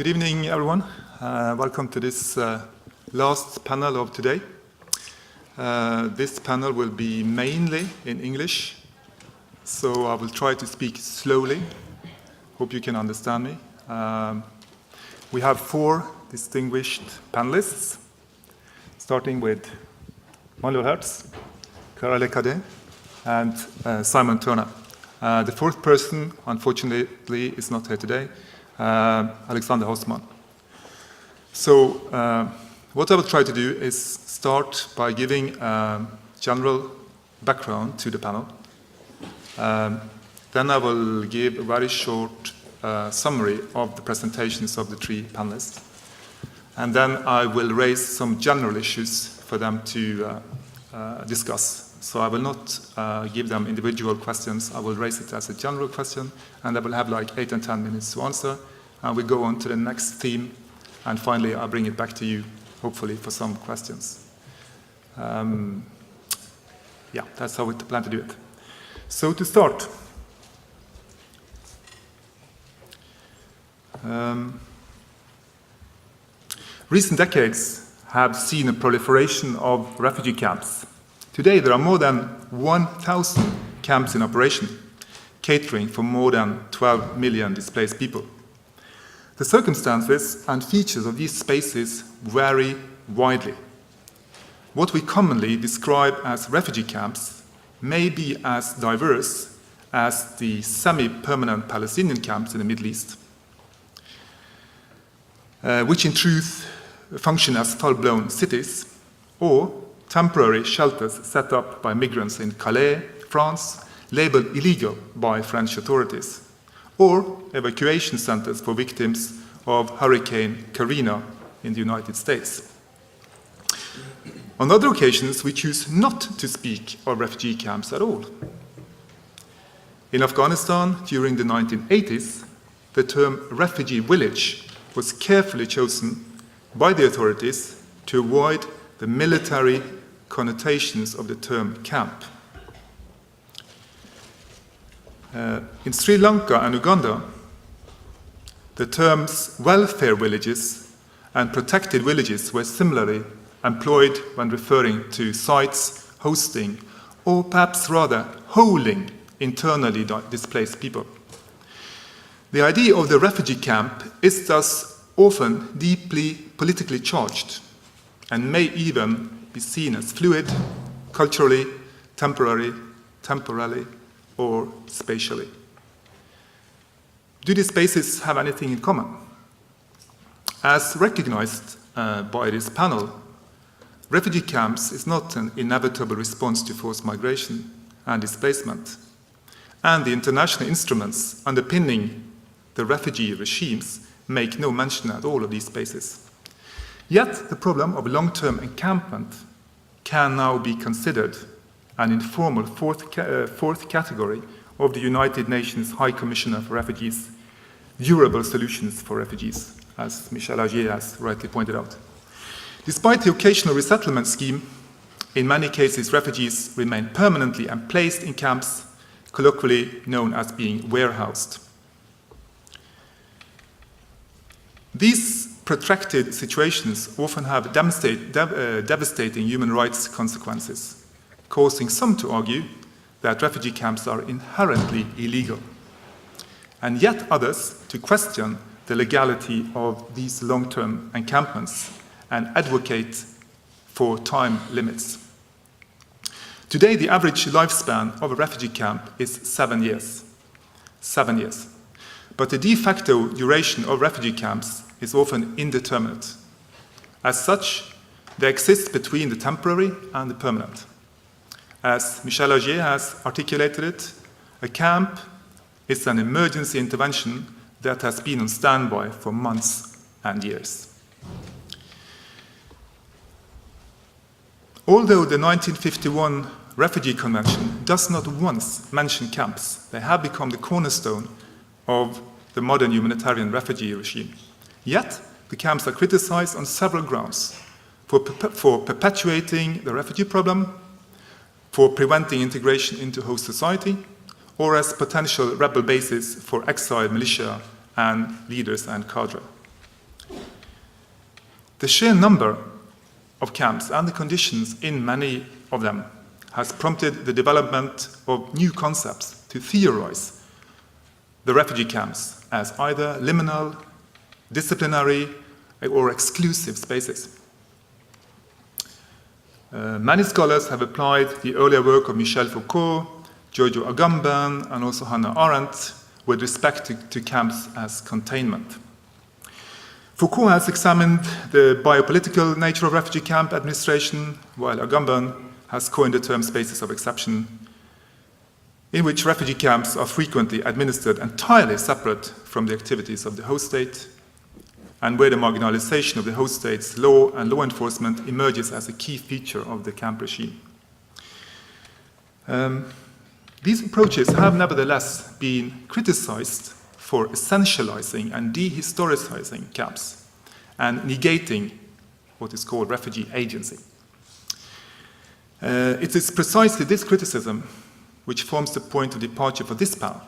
Good evening, everyone. Welcome to this last panel of today. This panel will be mainly in English, so I will try to speak slowly. Hope you can understand me. We have four distinguished panelists, starting with Manuel Herz, Clara Lecadet, and Simon Turner. The fourth person, unfortunately, is not here today, Alexander Hausmann. So what I will try to do is start by giving a general background to the panel. Then I will give a very short summary of the presentations of the three panelists. And then I will raise some general issues for them to discuss. So I will not give them individual questions. I will raise it as a general question, and I will have like 8 and 10 minutes to answer. And we go on to the next theme, and finally I'll bring it back to you, hopefully, for some questions. Yeah, that's how we plan to do it. So to start, recent decades have seen a proliferation of refugee camps. Today there are more than 1,000 camps in operation, catering for more than 12 million displaced people. The circumstances and features of these spaces vary widely. What we commonly describe as refugee camps may be as diverse as the semi-permanent Palestinian camps in the Middle East, which in truth function as full-blown cities, or temporary shelters set up by migrants in Calais, France, labeled illegal by French authorities, or evacuation centers for victims of Hurricane Katrina in the United States. On other occasions, we choose not to speak of refugee camps at all. In Afghanistan, during the 1980s, the term refugee village was carefully chosen by the authorities to avoid the military connotations of the term camp. In Sri Lanka and Uganda, the terms welfare villages and protected villages were similarly employed when referring to sites hosting, or perhaps rather holding, internally displaced people. The idea of the refugee camp is thus often deeply politically charged and may even be seen as fluid, culturally, temporally, or spatially. Do these spaces have anything in common? As recognized by this panel, refugee camps is not an inevitable response to forced migration and displacement, and the international instruments underpinning the refugee regimes make no mention at all of these spaces. Yet the problem of long-term encampment can now be considered an informal fourth category of the United Nations High Commissioner for Refugees, durable solutions for refugees, as Michelsen has rightly pointed out. Despite the occasional resettlement scheme, in many cases refugees remain permanently and placed in camps, colloquially known as being warehoused. These protracted situations often have devastating human rights consequences, causing some to argue that refugee camps are inherently illegal, and yet others to question the legality of these long-term encampments and advocate for time limits. Today, the average lifespan of a refugee camp is 7 years. 7 years. But the de facto duration of refugee camps is often indeterminate. As such, they exist between the temporary and the permanent. As Michelsen has articulated it, a camp is an emergency intervention that has been on standby for months and years. Although the 1951 Refugee Convention does not once mention camps, they have become the cornerstone of the modern humanitarian refugee regime. Yet, the camps are criticized on several grounds: for perpetuating the refugee problem, for preventing integration into host society, or as potential rebel bases for exiled militia and leaders and cadre. The sheer number of camps and the conditions in many of them has prompted the development of new concepts to theorize the refugee camps as either liminal, disciplinary, or exclusive spaces. Many scholars have applied the earlier work of Michel Foucault, Giorgio Agamben, and also Hannah Arendt with respect to camps as containment. Foucault has examined the biopolitical nature of refugee camp administration, while Agamben has coined the term spaces of exception, in which refugee camps are frequently administered entirely separate from the activities of the host state, and where the marginalization of the host state's law and law enforcement emerges as a key feature of the camp regime. These approaches have nevertheless been criticized for essentializing and dehistoricizing camps and negating what is called refugee agency. It is precisely this criticism which forms the point of departure for this panel,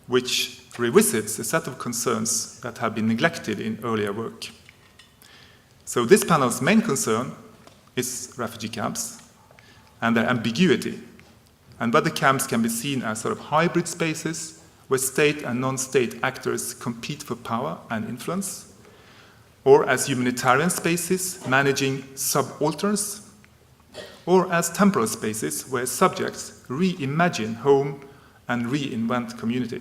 which revisits a set of concerns that have been neglected in earlier work. So this panel's main concern is refugee camps and their ambiguity, and whether camps can be seen as sort of hybrid spaces where state and non-state actors compete for power and influence, or as humanitarian spaces managing subalterns, or as temporal spaces where subjects reimagine home and reinvent community.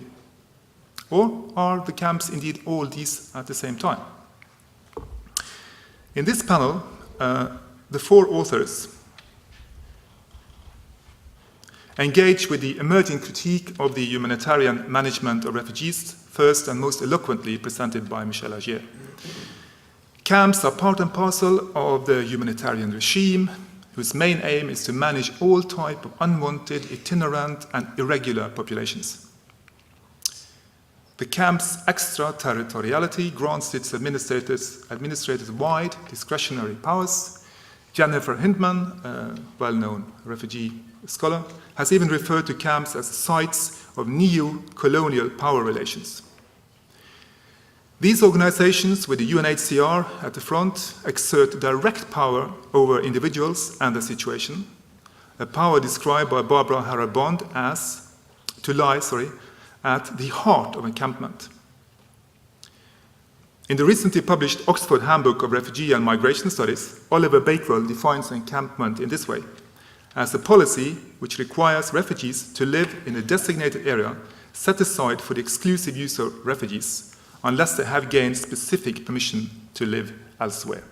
Or are the camps indeed all these at the same time? In this panel, the four authors engage with the emerging critique of the humanitarian management of refugees, first and most eloquently presented by Michel Agier. Camps are part and parcel of the humanitarian regime, whose main aim is to manage all types of unwanted, itinerant, and irregular populations. The camp's extraterritoriality grants its administrators wide discretionary powers. Jennifer Hindman, a well-known refugee scholar, has even referred to camps as sites of neo-colonial power relations. These organizations, with the UNHCR at the front, exert direct power over individuals and their situation, a power described by Barbara Harrer-Bond as to lie at the heart of encampment. In the recently published Oxford Handbook of Refugee and Migration Studies, Oliver Bakewell defines encampment in this way: as a policy which requires refugees to live in a designated area set aside for the exclusive use of refugees, unless they have gained specific permission to live elsewhere.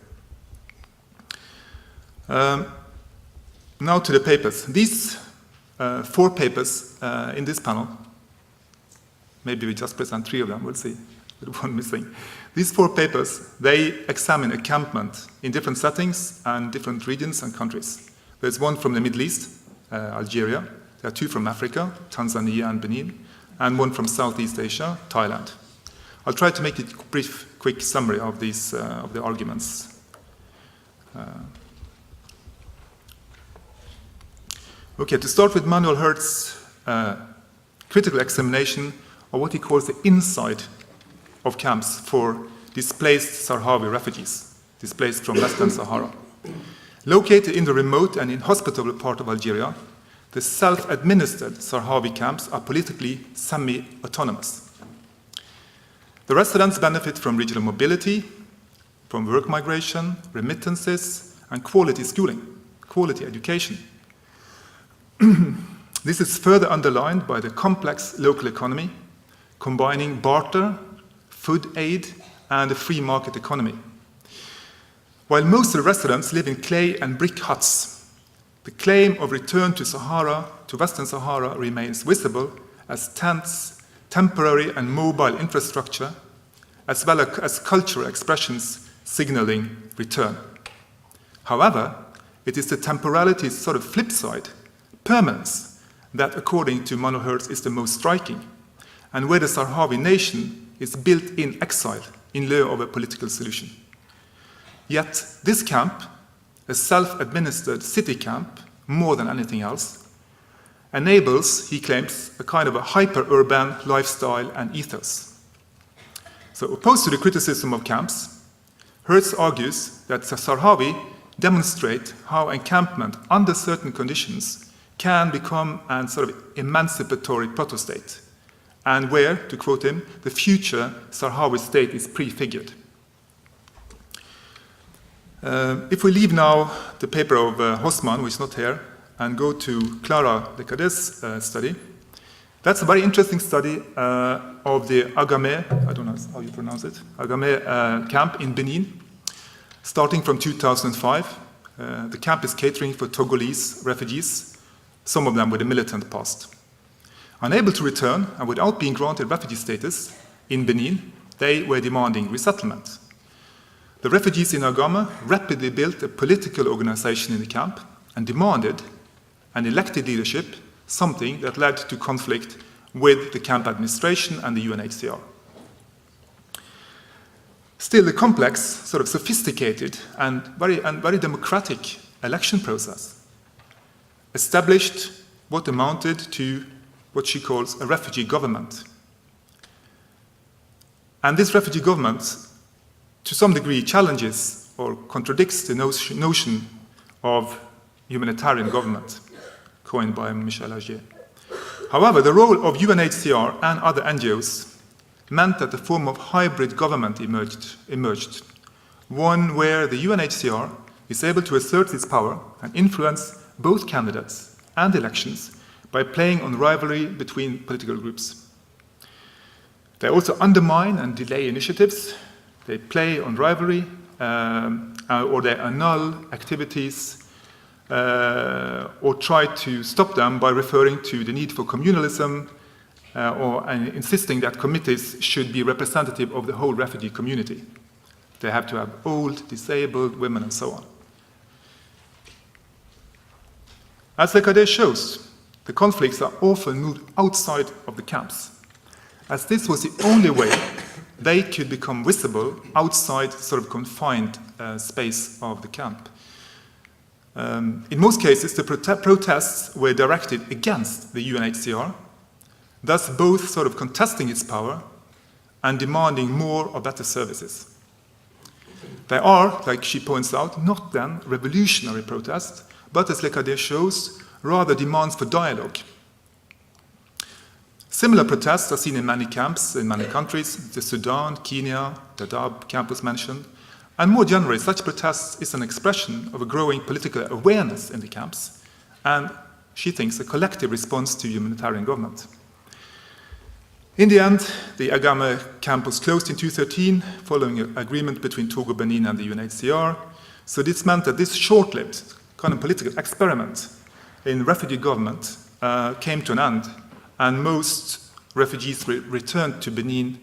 Now to the papers. These four papers in this panel, maybe we just present three of them, we'll see, with one missing. These four papers, they examine encampment in different settings and different regions and countries. There's one from the Middle East, Algeria. There are two from Africa, Tanzania and Benin, and one from Southeast Asia, Thailand. I'll try to make a brief, quick summary of these of the arguments. Okay, to start with Manuel Herz's critical examination of what he calls the inside of camps for displaced Sahrawi refugees, displaced from Western Sahara. Located in the remote and inhospitable part of Algeria, the self-administered Sahrawi camps are politically semi-autonomous. The residents benefit from regional mobility, from work migration, remittances, and quality schooling, quality education. This is further underlined by the complex local economy, combining barter, food aid, and a free market economy. While most of the residents live in clay and brick huts, the claim of return to Sahara, to Western Sahara, remains visible as tents, temporary and mobile infrastructure, as well as cultural expressions signaling return. However, it is the temporality's sort of flip side, permanence, that according to Manuel Herz is the most striking, and where the Sahrawi nation is built in exile in lieu of a political solution. Yet this camp, a self-administered city camp, more than anything else, enables, he claims, a kind of a hyper-urban lifestyle and ethos. So opposed to the criticism of camps, Herz argues that the Sahrawi demonstrate how encampment under certain conditions can become a sort of emancipatory proto-state, and where, to quote him, the future Sahrawi state is prefigured. If we leave now the paper of Hosman, who is not here, and go to Clara Lecadet's study, that's a very interesting study of the Agamé, I don't know how you pronounce it, Agamé camp in Benin, starting from 2005. The camp is catering for Togolese refugees, some of them with a militant past. Unable to return, and without being granted refugee status in Benin, they were demanding resettlement. The refugees in Agame rapidly built a political organization in the camp and demanded an elected leadership, something that led to conflict with the camp administration and the UNHCR. Still, the complex, sort of sophisticated and very democratic election process established what amounted to what she calls a refugee government. And this refugee government, to some degree, challenges or contradicts the notion of humanitarian government, coined by Michelsen. However, the role of UNHCR and other NGOs meant that a form of hybrid government emerged, one where the UNHCR is able to assert its power and influence both candidates and elections by playing on rivalry between political groups. They also undermine and delay initiatives. They play on rivalry, or they annul activities, or try to stop them by referring to the need for communalism, or insisting that committees should be representative of the whole refugee community. They have to have old, disabled, women, and so on. As Lecadet shows, the conflicts are often moved outside of the camps, as this was the only way they could become visible outside sort of confined space of the camp. In most cases, the protests were directed against the UNHCR, thus both sort of contesting its power and demanding more or better services. They are, like she points out, not then revolutionary protests, but as Lecadet shows, rather demands for dialogue. Similar protests are seen in many camps in many countries, the Sudan, Kenya, Dadaab camp was mentioned, and more generally, such protests is an expression of a growing political awareness in the camps, and she thinks a collective response to humanitarian government. In the end, the Agame camp was closed in 2013, following an agreement between Togo, Benin, and the UNHCR. So this meant that this short-lived kind of political experiment in refugee government came to an end, and most refugees returned to Benin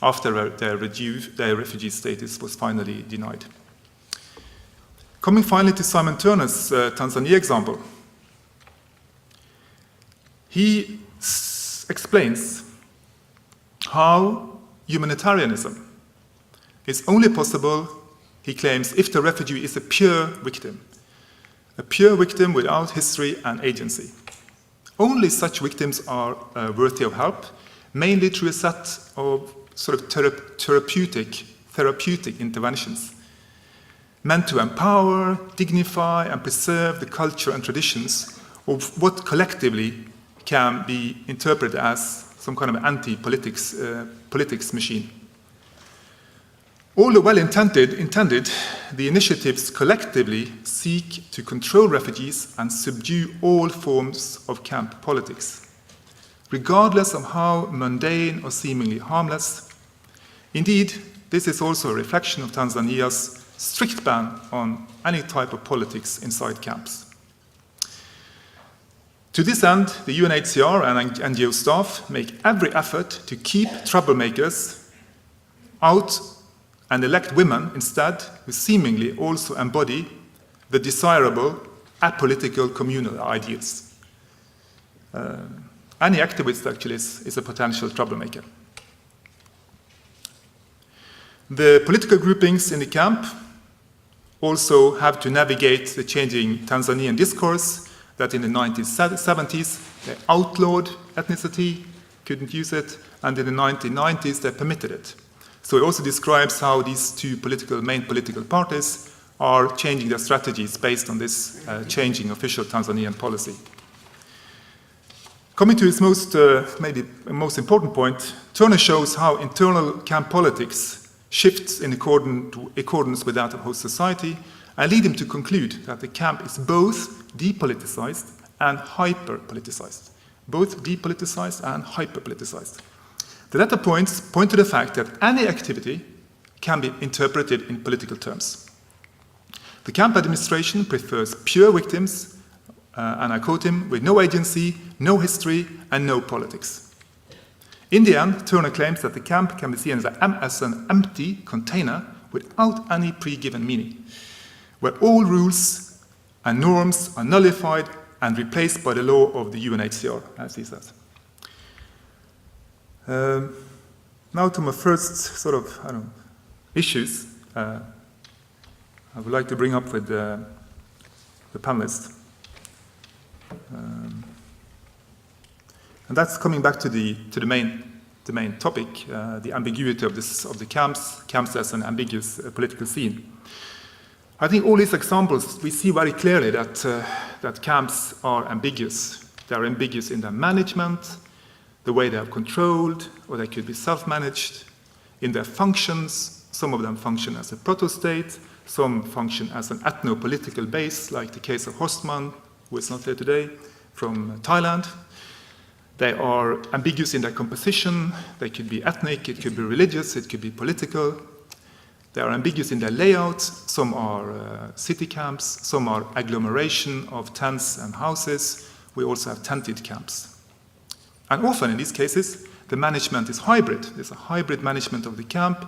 after their refugee status was finally denied. Coming finally to Simon Turner's Tanzania example, he explains how humanitarianism is only possible, he claims, if the refugee is a pure victim without history and agency. Only such victims are worthy of help, mainly through a set of sort of therapeutic interventions meant to empower, dignify, and preserve the culture and traditions of what collectively can be interpreted as some kind of anti-politics machine. Although well-intended, the initiatives collectively seek to control refugees and subdue all forms of camp politics, regardless of how mundane or seemingly harmless. Indeed, this is also a reflection of Tanzania's strict ban on any type of politics inside camps. To this end, the UNHCR and NGO staff make every effort to keep troublemakers out and elect women instead, who seemingly also embody the desirable apolitical communal ideals. Any activist actually is a potential troublemaker. The political groupings in the camp also have to navigate the changing Tanzanian discourse that in the 1970s they outlawed ethnicity, couldn't use it, and in the 1990s they permitted it. So he also describes how these two main political parties are changing their strategies based on this changing official Tanzanian policy. Coming to his maybe most important point, Turner shows how internal camp politics shifts in accordance with that of host society, and lead him to conclude that the camp is both depoliticized and hyper-politicized. Both depoliticized and hyper-politicized. The latter points point to the fact that any activity can be interpreted in political terms. The camp administration prefers pure victims, and I quote him, with no agency, no history, and no politics. In the end, Turner claims that the camp can be seen as an empty container without any pre-given meaning, where all rules and norms are nullified and replaced by the law of the UNHCR, as he says. Now to my first issues I would like to bring up with the panelists. And that's coming back to the main topic, the ambiguity of the camps as an ambiguous political scene. I think all these examples, we see very clearly that camps are ambiguous. They are ambiguous in their management, the way they are controlled, or they could be self-managed, in their functions. Some of them function as a proto-state, some function as an ethno-political base, like the case of Horstman, who is not here today, from Thailand. They are ambiguous in their composition. They could be ethnic, it could be religious, it could be political. They are ambiguous in their layout. Some are city camps, some are agglomeration of tents and houses. We also have tented camps. And often in these cases, the management is hybrid. There's a hybrid management of the camp,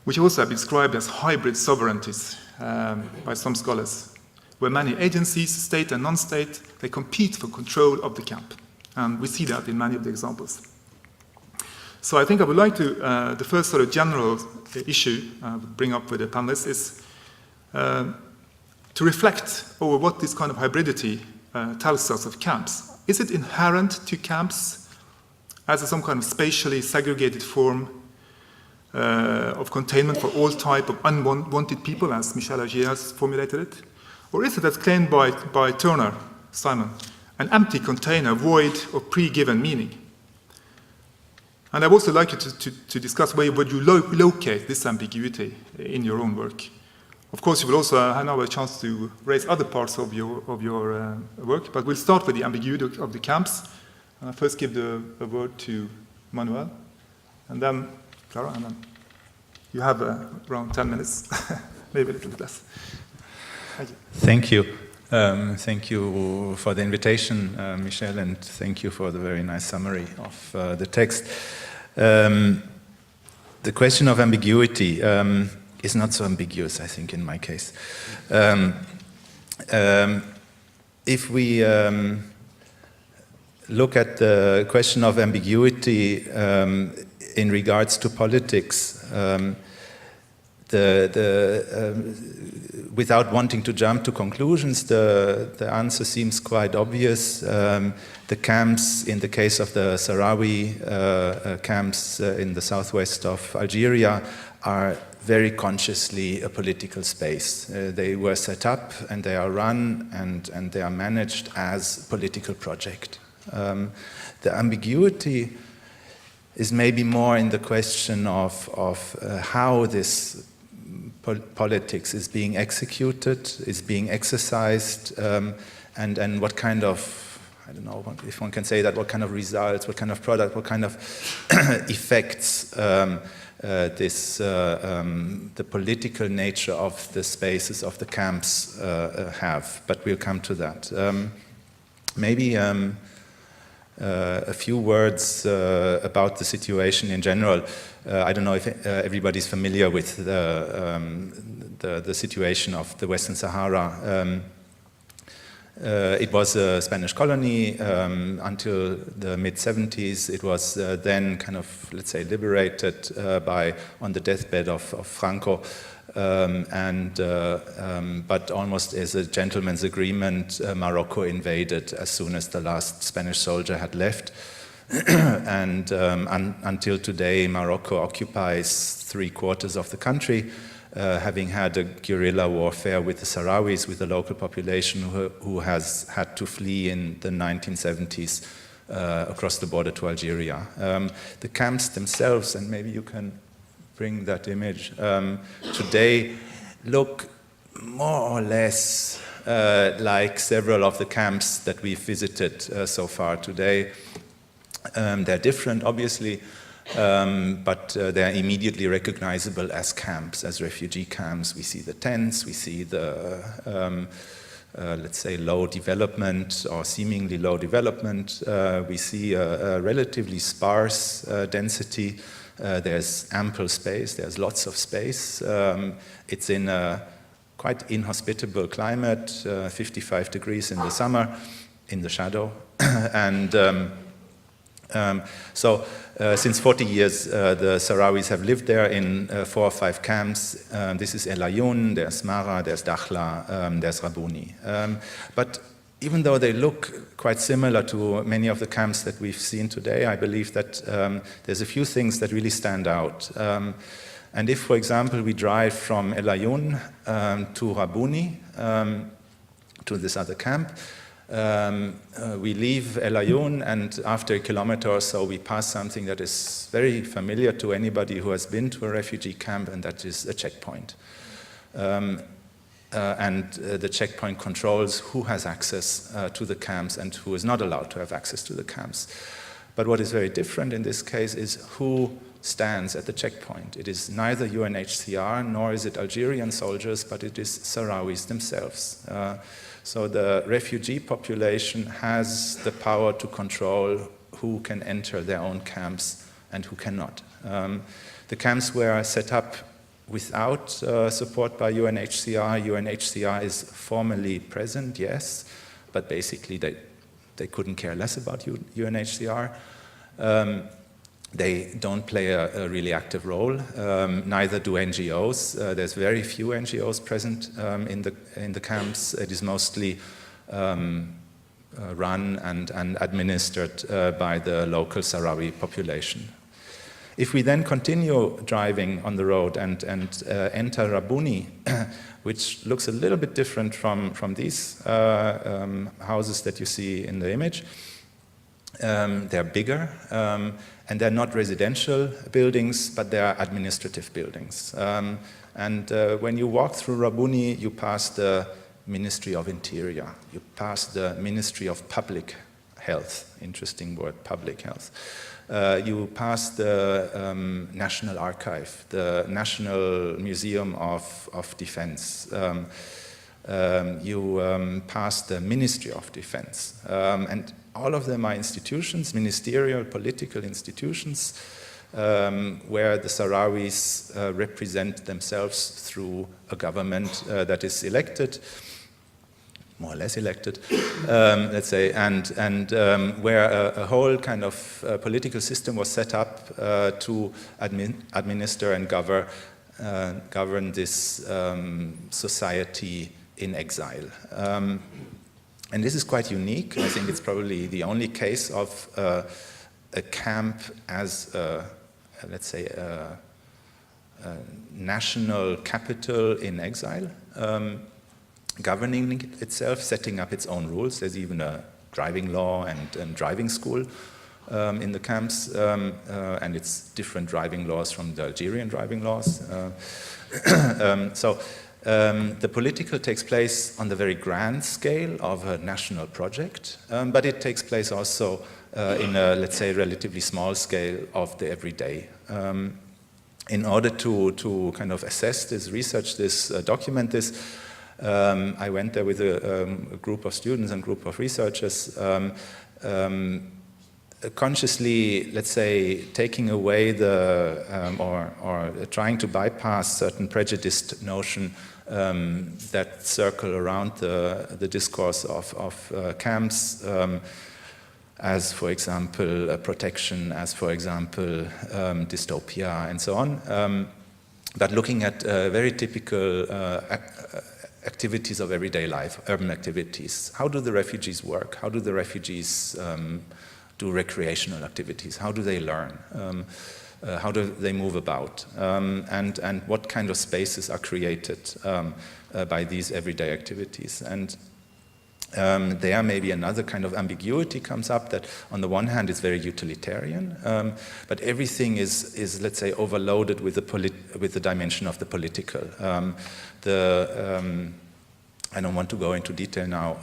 which also have been described as hybrid sovereignties by some scholars, where many agencies, state and non-state, they compete for control of the camp. And we see that in many of the examples. So I think I would like to, the first sort of general issue I would bring up with the panelists is to reflect over what this kind of hybridity tells us of camps. Is it inherent to camps as some kind of spatially segregated form of containment for all type of unwanted people, as Michel Augier has formulated it? Or is it, as claimed by Turner, Simon, an empty container void of pre-given meaning? And I'd also like you to discuss where would you locate this ambiguity in your own work. Of course, you will also have a chance to raise other parts of your work, but we'll start with the ambiguity of the camps. And I'll first give the word to Manuel, and then Clara, and then you have around 10 minutes, maybe a little bit less. Thank you. Thank you for the invitation, Michel, and thank you for the very nice summary of the text. The question of ambiguity is not so ambiguous, I think, in my case. If we look at the question of ambiguity in regards to politics, without wanting to jump to conclusions, the answer seems quite obvious. The camps, in the case of the Sahrawi camps in the southwest of Algeria, are very consciously a political space. They were set up and they are run and they are managed as political project. The ambiguity is maybe more in the question of how this politics is being executed, is being exercised, and what kind of, I don't know if one can say that, what kind of results, what kind of product, what kind of effects the political nature of the spaces of the camps have. But we'll come to that. Maybe a few words about the situation in general. I don't know if everybody's familiar with the situation of the Western Sahara. It was a Spanish colony until the mid-70s. It was then kind of, let's say, liberated on the deathbed of Franco. But almost as a gentleman's agreement, Morocco invaded as soon as the last Spanish soldier had left. And until today, Morocco occupies 3/4 of the country, having had a guerrilla warfare with the Sahrawis, with the local population who has had to flee in the 1970s across the border to Algeria. The camps themselves, and maybe you can bring that image, today look more or less like several of the camps that we've visited so far today. They're different, obviously, but they're immediately recognizable as camps, as refugee camps. We see the tents, we see the, let's say, low development or seemingly low development. We see a relatively sparse density. There's ample space, there's lots of space. It's in a quite inhospitable climate, 55 degrees in the summer, in the shadow. And so since 40 years, the Sahrawis have lived there in 4 or 5 camps. This is El Ayoun, there's Mara, there's Dakhla, there's Rabouni. But even though they look quite similar to many of the camps that we've seen today, I believe that there's a few things that really stand out. And if, for example, we drive from El Ayoun to Rabouni, to this other camp, we leave El Ayoun, and after a kilometer or so, we pass something that is very familiar to anybody who has been to a refugee camp, and that is a checkpoint. And the checkpoint controls who has access to the camps and who is not allowed to have access to the camps. But what is very different in this case is who stands at the checkpoint. It is neither UNHCR nor is it Algerian soldiers, but it is Sahrawis themselves. So the refugee population has the power to control who can enter their own camps and who cannot. The camps were set up without support by UNHCR. UNHCR is formally present, yes, but basically they couldn't care less about UNHCR. They don't play a really active role. Neither do NGOs. There's very few NGOs present in the camps. It is mostly run and administered by the local Sahrawi population. If we then continue driving on the road and enter Rabouni, which looks a little bit different from these houses that you see in the image, they're bigger, and they're not residential buildings, but they're administrative buildings. And when you walk through Rabouni, you pass the Ministry of Interior, you pass the Ministry of Public Health, interesting word, public health. You pass the National Archive, the National Museum of Defense. You pass the Ministry of Defense. And all of them are institutions, ministerial, political institutions, where the Sahrawis represent themselves through a government that is elected, more or less elected, let's say, and where a whole kind of political system was set up to administer and govern this society in exile. And this is quite unique. I think it's probably the only case of a camp as, let's say, a national capital in exile, governing itself, setting up its own rules. There's even a driving law and driving school in the camps, and it's different driving laws from the Algerian driving laws. The political takes place on the very grand scale of a national project, but it takes place also in a, let's say, relatively small scale of the everyday. In order to kind of assess this, research this, document this, I went there with a group of students and group of researchers, consciously, let's say, taking away the, or trying to bypass certain prejudiced notion that circle around the discourse of camps, as, for example, protection, as, for example, dystopia, and so on. But looking at very typical activities of everyday life, urban activities. How do the refugees work? How do the refugees do recreational activities? How do they learn? How do they move about? And what kind of spaces are created by these everyday activities? And there maybe another kind of ambiguity comes up that on the one hand is very utilitarian, but everything is let's say overloaded with the dimension of the political. I don't want to go into detail now,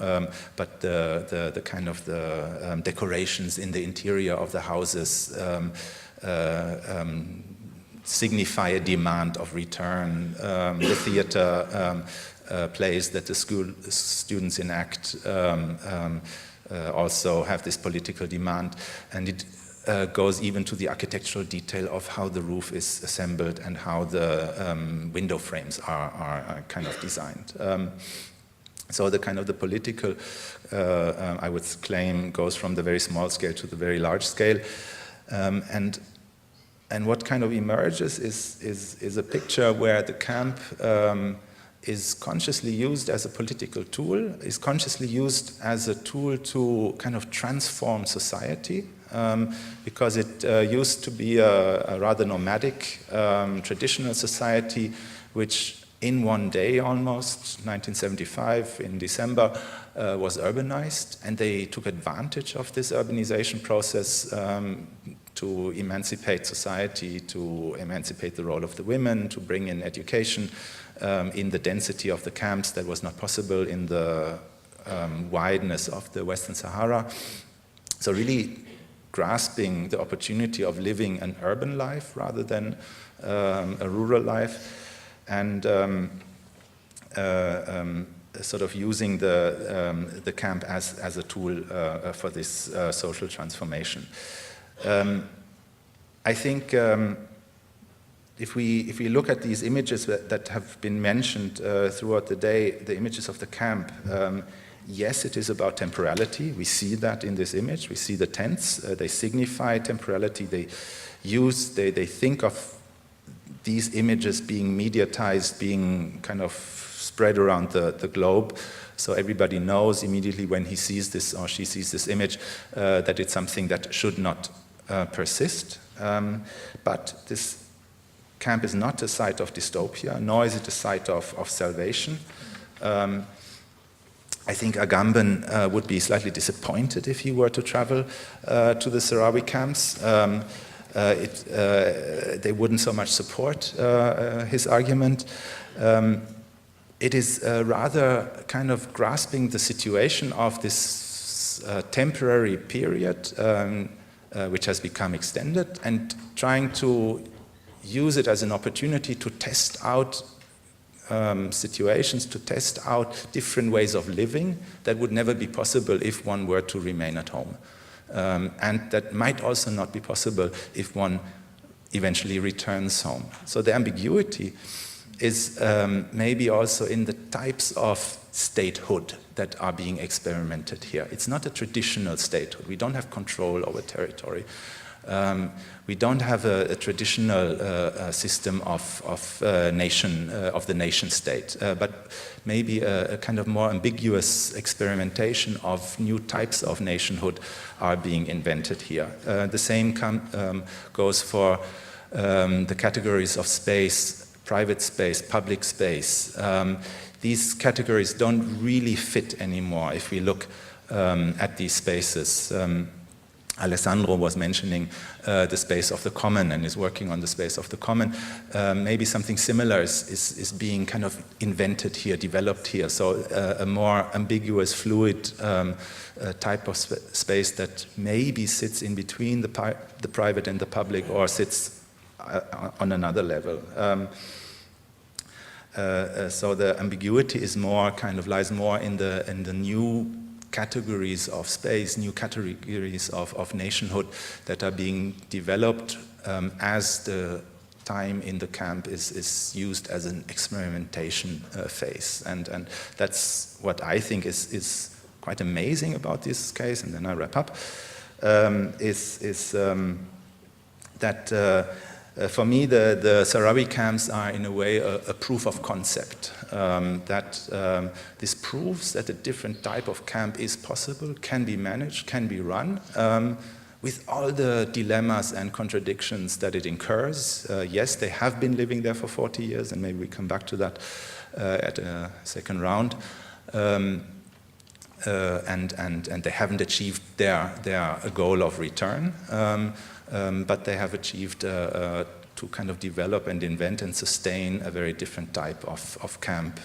but the kind of the decorations in the interior of the houses signify a demand of return. The theater plays that the school students enact also have this political demand, and it goes even to the architectural detail of how the roof is assembled and how the window frames are kind of designed. So the kind of the political, I would claim, goes from the very small scale to the very large scale, and what kind of emerges is a picture where the camp is consciously used as a political tool, is consciously used as a tool to kind of transform society, because it used to be a rather nomadic, traditional society, which in one day almost, 1975 in December, was urbanized, and they took advantage of this urbanization process to emancipate society, to emancipate the role of the women, to bring in education in the density of the camps that was not possible in the wideness of the Western Sahara. So really grasping the opportunity of living an urban life rather than a rural life, and sort of using the camp as a tool for this social transformation. I think if we look at these images that have been mentioned throughout the day, the images of the camp, yes, it is about temporality. We see that in this image. We see the tents. They signify temporality. They think of these images being mediatized, being kind of spread around the globe. So everybody knows immediately when he sees this or she sees this image that it's something that should not persist. But this camp is not a site of dystopia, nor is it a site of salvation. I think Agamben would be slightly disappointed if he were to travel to the Sahrawi camps. They wouldn't so much support his argument. It is rather kind of grasping the situation of this temporary period which has become extended, and trying to use it as an opportunity to test out situations, to test out different ways of living that would never be possible if one were to remain at home. And that might also not be possible if one eventually returns home. So the ambiguity is maybe also in the types of statehood that are being experimented here. It's not a traditional statehood. We don't have control over territory. We don't have a traditional system of the nation state, but maybe a kind of more ambiguous experimentation of new types of nationhood are being invented here. The same goes for the categories of space, private space, public space. These categories don't really fit anymore if we look at these spaces. Alessandro was mentioning the space of the common and is working on the space of the common. Maybe something similar is being kind of invented here, developed here. So a more ambiguous, fluid type of space that maybe sits in between the private and the public, or sits on another level. So the ambiguity is more kind of lies more in the new categories of space, new categories of nationhood that are being developed as the time in the camp is used as an experimentation phase. And that's what I think is quite amazing about this case, and then I wrap up, that for me, the Sahrawi camps are in a way a proof of concept, that this proves that a different type of camp is possible, can be managed, can be run, with all the dilemmas and contradictions that it incurs. Yes, they have been living there for 40 years, and maybe we come back to that at a second round. And they haven't achieved their goal of return, but they have achieved to kind of develop and invent and sustain a very different type of camp,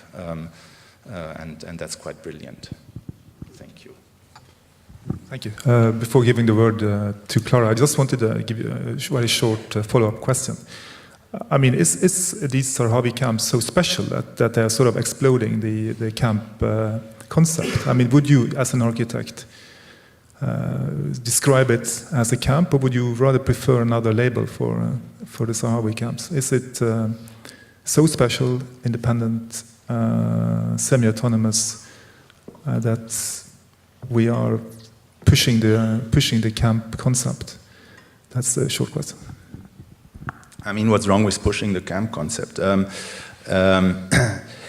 and that's quite brilliant. Thank you. Thank you. Before giving the word to Clara, I just wanted to give you a very short follow-up question. I mean, is these Sahrawi camps so special that they are sort of exploding the camp concept? I mean, would you, as an architect, describe it as a camp, or would you rather prefer another label for the Sahrawi camps? Is it so special, independent, semi-autonomous that we are pushing the camp concept? That's a short question. I mean, what's wrong with pushing the camp concept?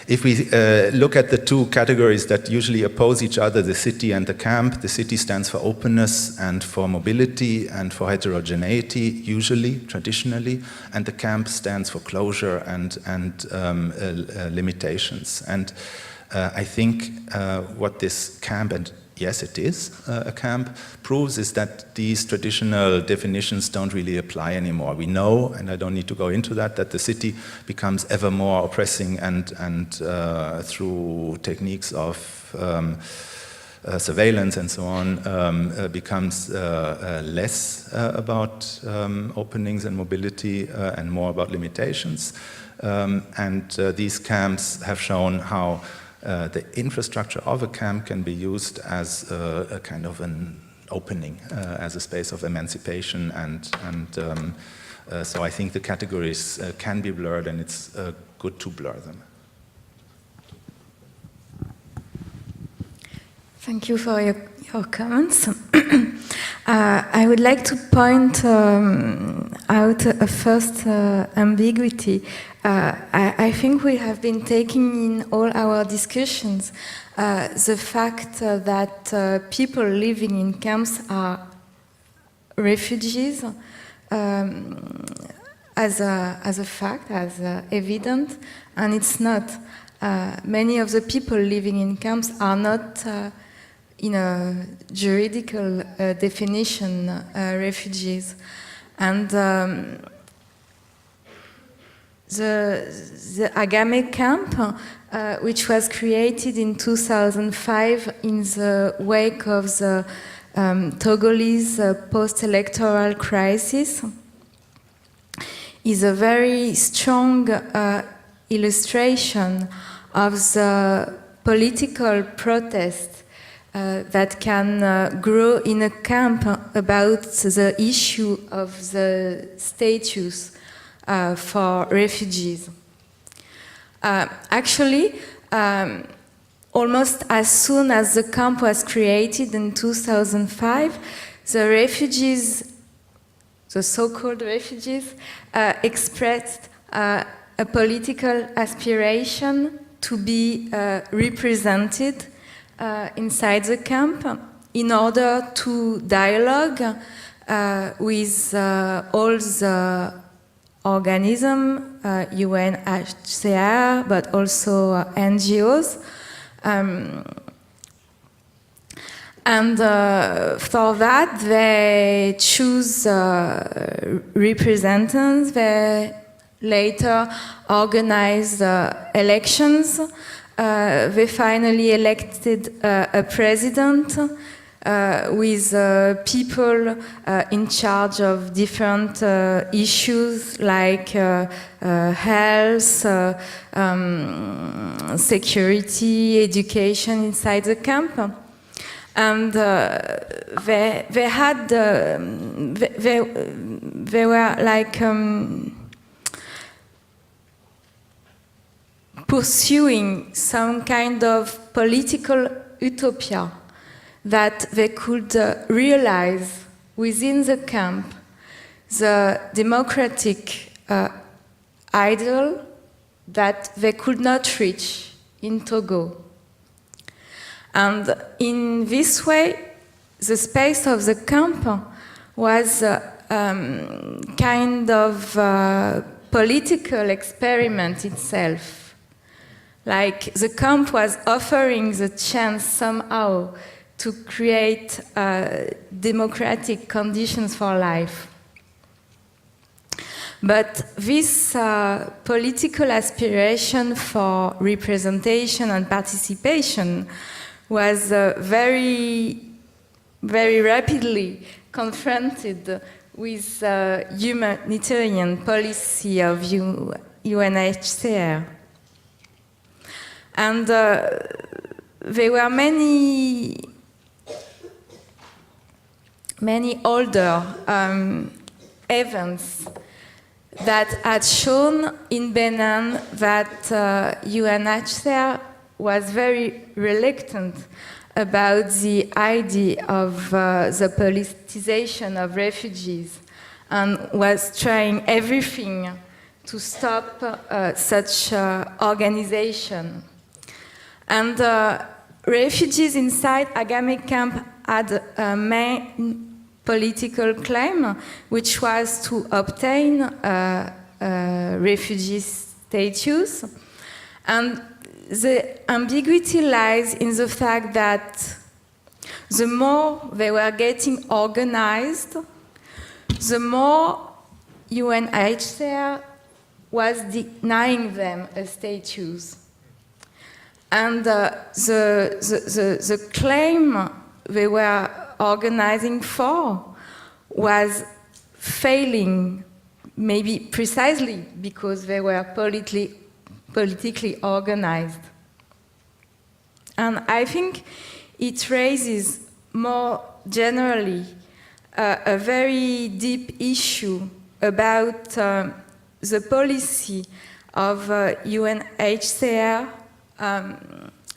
If we look at the two categories that usually oppose each other, the city and the camp, the city stands for openness and for mobility and for heterogeneity, usually, traditionally, and the camp stands for closure and limitations. And I think what this camp, and yes, it is a camp, proves is that these traditional definitions don't really apply anymore. We know, and I don't need to go into that the city becomes ever more oppressing and through techniques of surveillance and so on, becomes less about openings and mobility and more about limitations. These camps have shown how the infrastructure of a camp can be used as a kind of an opening, as a space of emancipation, and so I think the categories can be blurred, and it's good to blur them. Thank you for your comments. I would like to point out a first ambiguity. I think we have been taking in all our discussions the fact that people living in camps are refugees as a fact, as evident, and it's not. Many of the people living in camps are not in a juridical definition refugees. And the Agame camp, which was created in 2005 in the wake of the Togolese post-electoral crisis, is a very strong illustration of the political protest that can grow in a camp about the issue of the status for refugees. Actually, almost as soon as the camp was created in 2005, the refugees, the so-called refugees, expressed a political aspiration to be represented inside the camp in order to dialogue with all the organisms, UNHCR, but also NGOs. And for that, they choose representatives. They later organize elections. They finally elected a president with people in charge of different issues like health, security, education inside the camp. And they had, they were like pursuing some kind of political utopia that they could realize within the camp the democratic ideal that they could not reach in Togo. And in this way, the space of the camp was kind of political experiment itself. Like the camp was offering the chance somehow to create democratic conditions for life. But this political aspiration for representation and participation was very, very rapidly confronted with humanitarian policy of UNHCR. And there were many older events that had shown in Benin that UNHCR was very reluctant about the idea of the politicization of refugees and was trying everything to stop such organization. And refugees inside Agame camp had a main political claim, which was to obtain refugee status. And the ambiguity lies in the fact that the more they were getting organized, the more UNHCR was denying them a status. And the claim they were organizing for was failing, maybe precisely because they were politically organized. And I think it raises more generally a very deep issue about the policy of UNHCR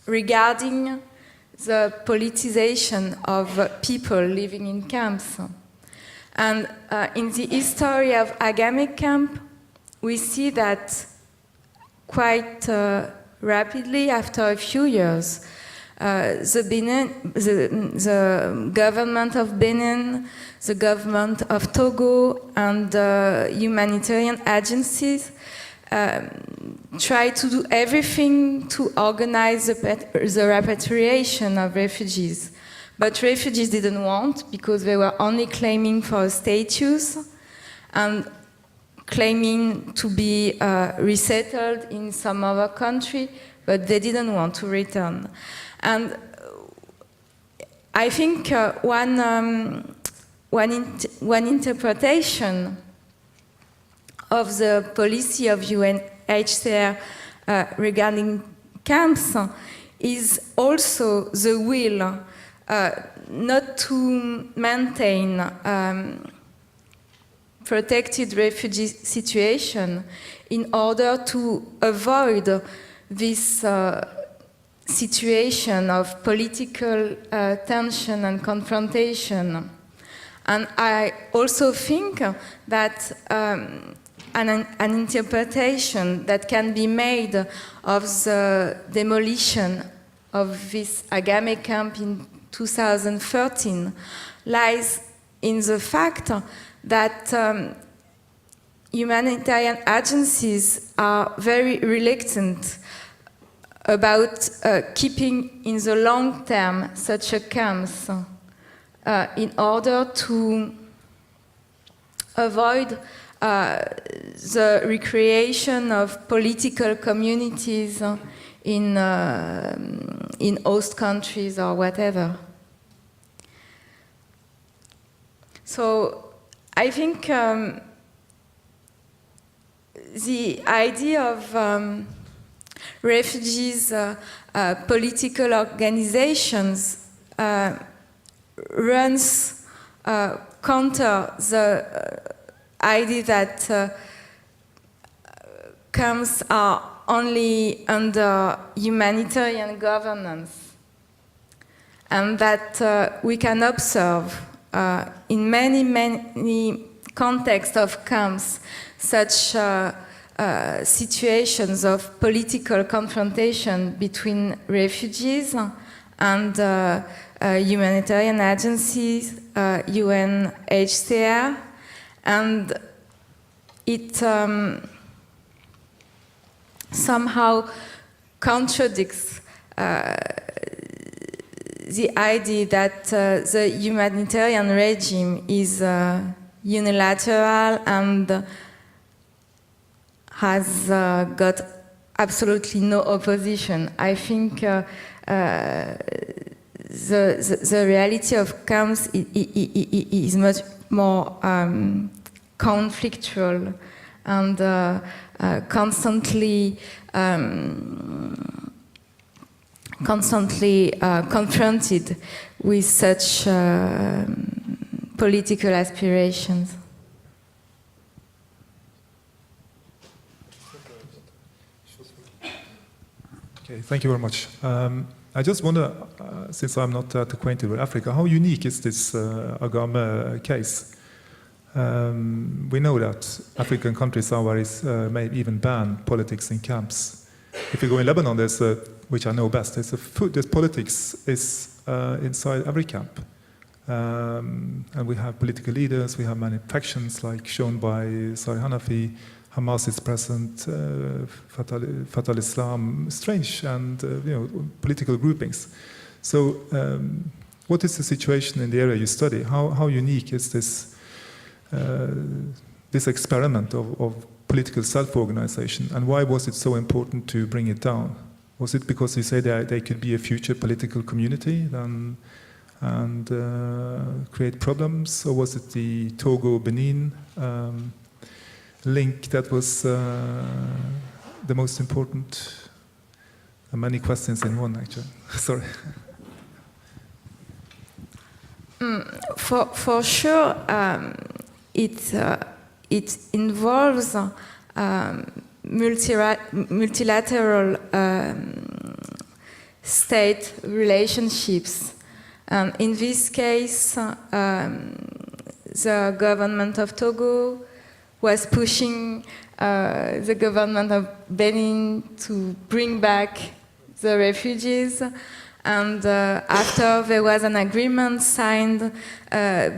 regarding the politicization of people living in camps. And in the history of Agame camp, we see that quite rapidly, after a few years, the government of Benin, the government of Togo, and humanitarian agencies try to do everything to organize the repatriation of refugees. But refugees didn't want, because they were only claiming for a status and claiming to be resettled in some other country, but they didn't want to return. And I think one interpretation of the policy of UNHCR regarding camps is also the will not to maintain protected refugee situation in order to avoid this situation of political tension and confrontation. And I also think that an interpretation that can be made of the demolition of this Agame camp in 2013 lies in the fact that humanitarian agencies are very reluctant about keeping in the long term such a camps in order to avoid the recreation of political communities in host countries or whatever. So I think the idea of refugees, political organizations runs counter the idea that camps are only under humanitarian governance, and that we can observe in many contexts of camps such situations of political confrontation between refugees and humanitarian agencies UNHCR, and it somehow contradicts the idea that the humanitarian regime is unilateral and has got absolutely no opposition. I think the reality of camps is much more conflictual and constantly confronted with such political aspirations. Okay, thank you very much. I just wonder, since I'm not that acquainted with Africa, how unique is this Agame case? We know that African countries may even ban politics in camps. If you go in Lebanon, there's which I know best, there's politics is inside every camp. And we have political leaders, we have many factions like shown by Sari Hanafi, Hamas is present, Fatah Islam, strange, and political groupings. So, what is the situation in the area you study? How unique is this this experiment of political self-organization, and why was it so important to bring it down? Was it because you say that they could be a future political community and create problems, or was it the Togo-Benin link that was the most important? Many questions in one, actually. Sorry. For sure, it involves multilateral state relationships. In this case, the government of Togo was pushing the government of Benin to bring back the refugees, and after there was an agreement signed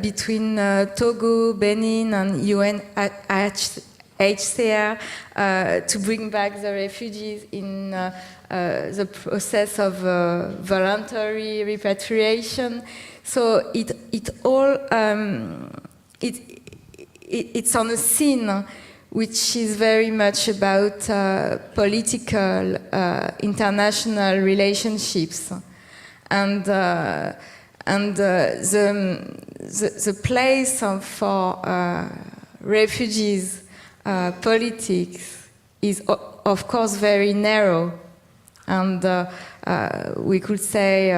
between Togo, Benin and UNHCR to bring back the refugees in the process of voluntary repatriation. So it's on a scene which is very much about political international relationships, and the place for refugees politics is of course very narrow, and we could say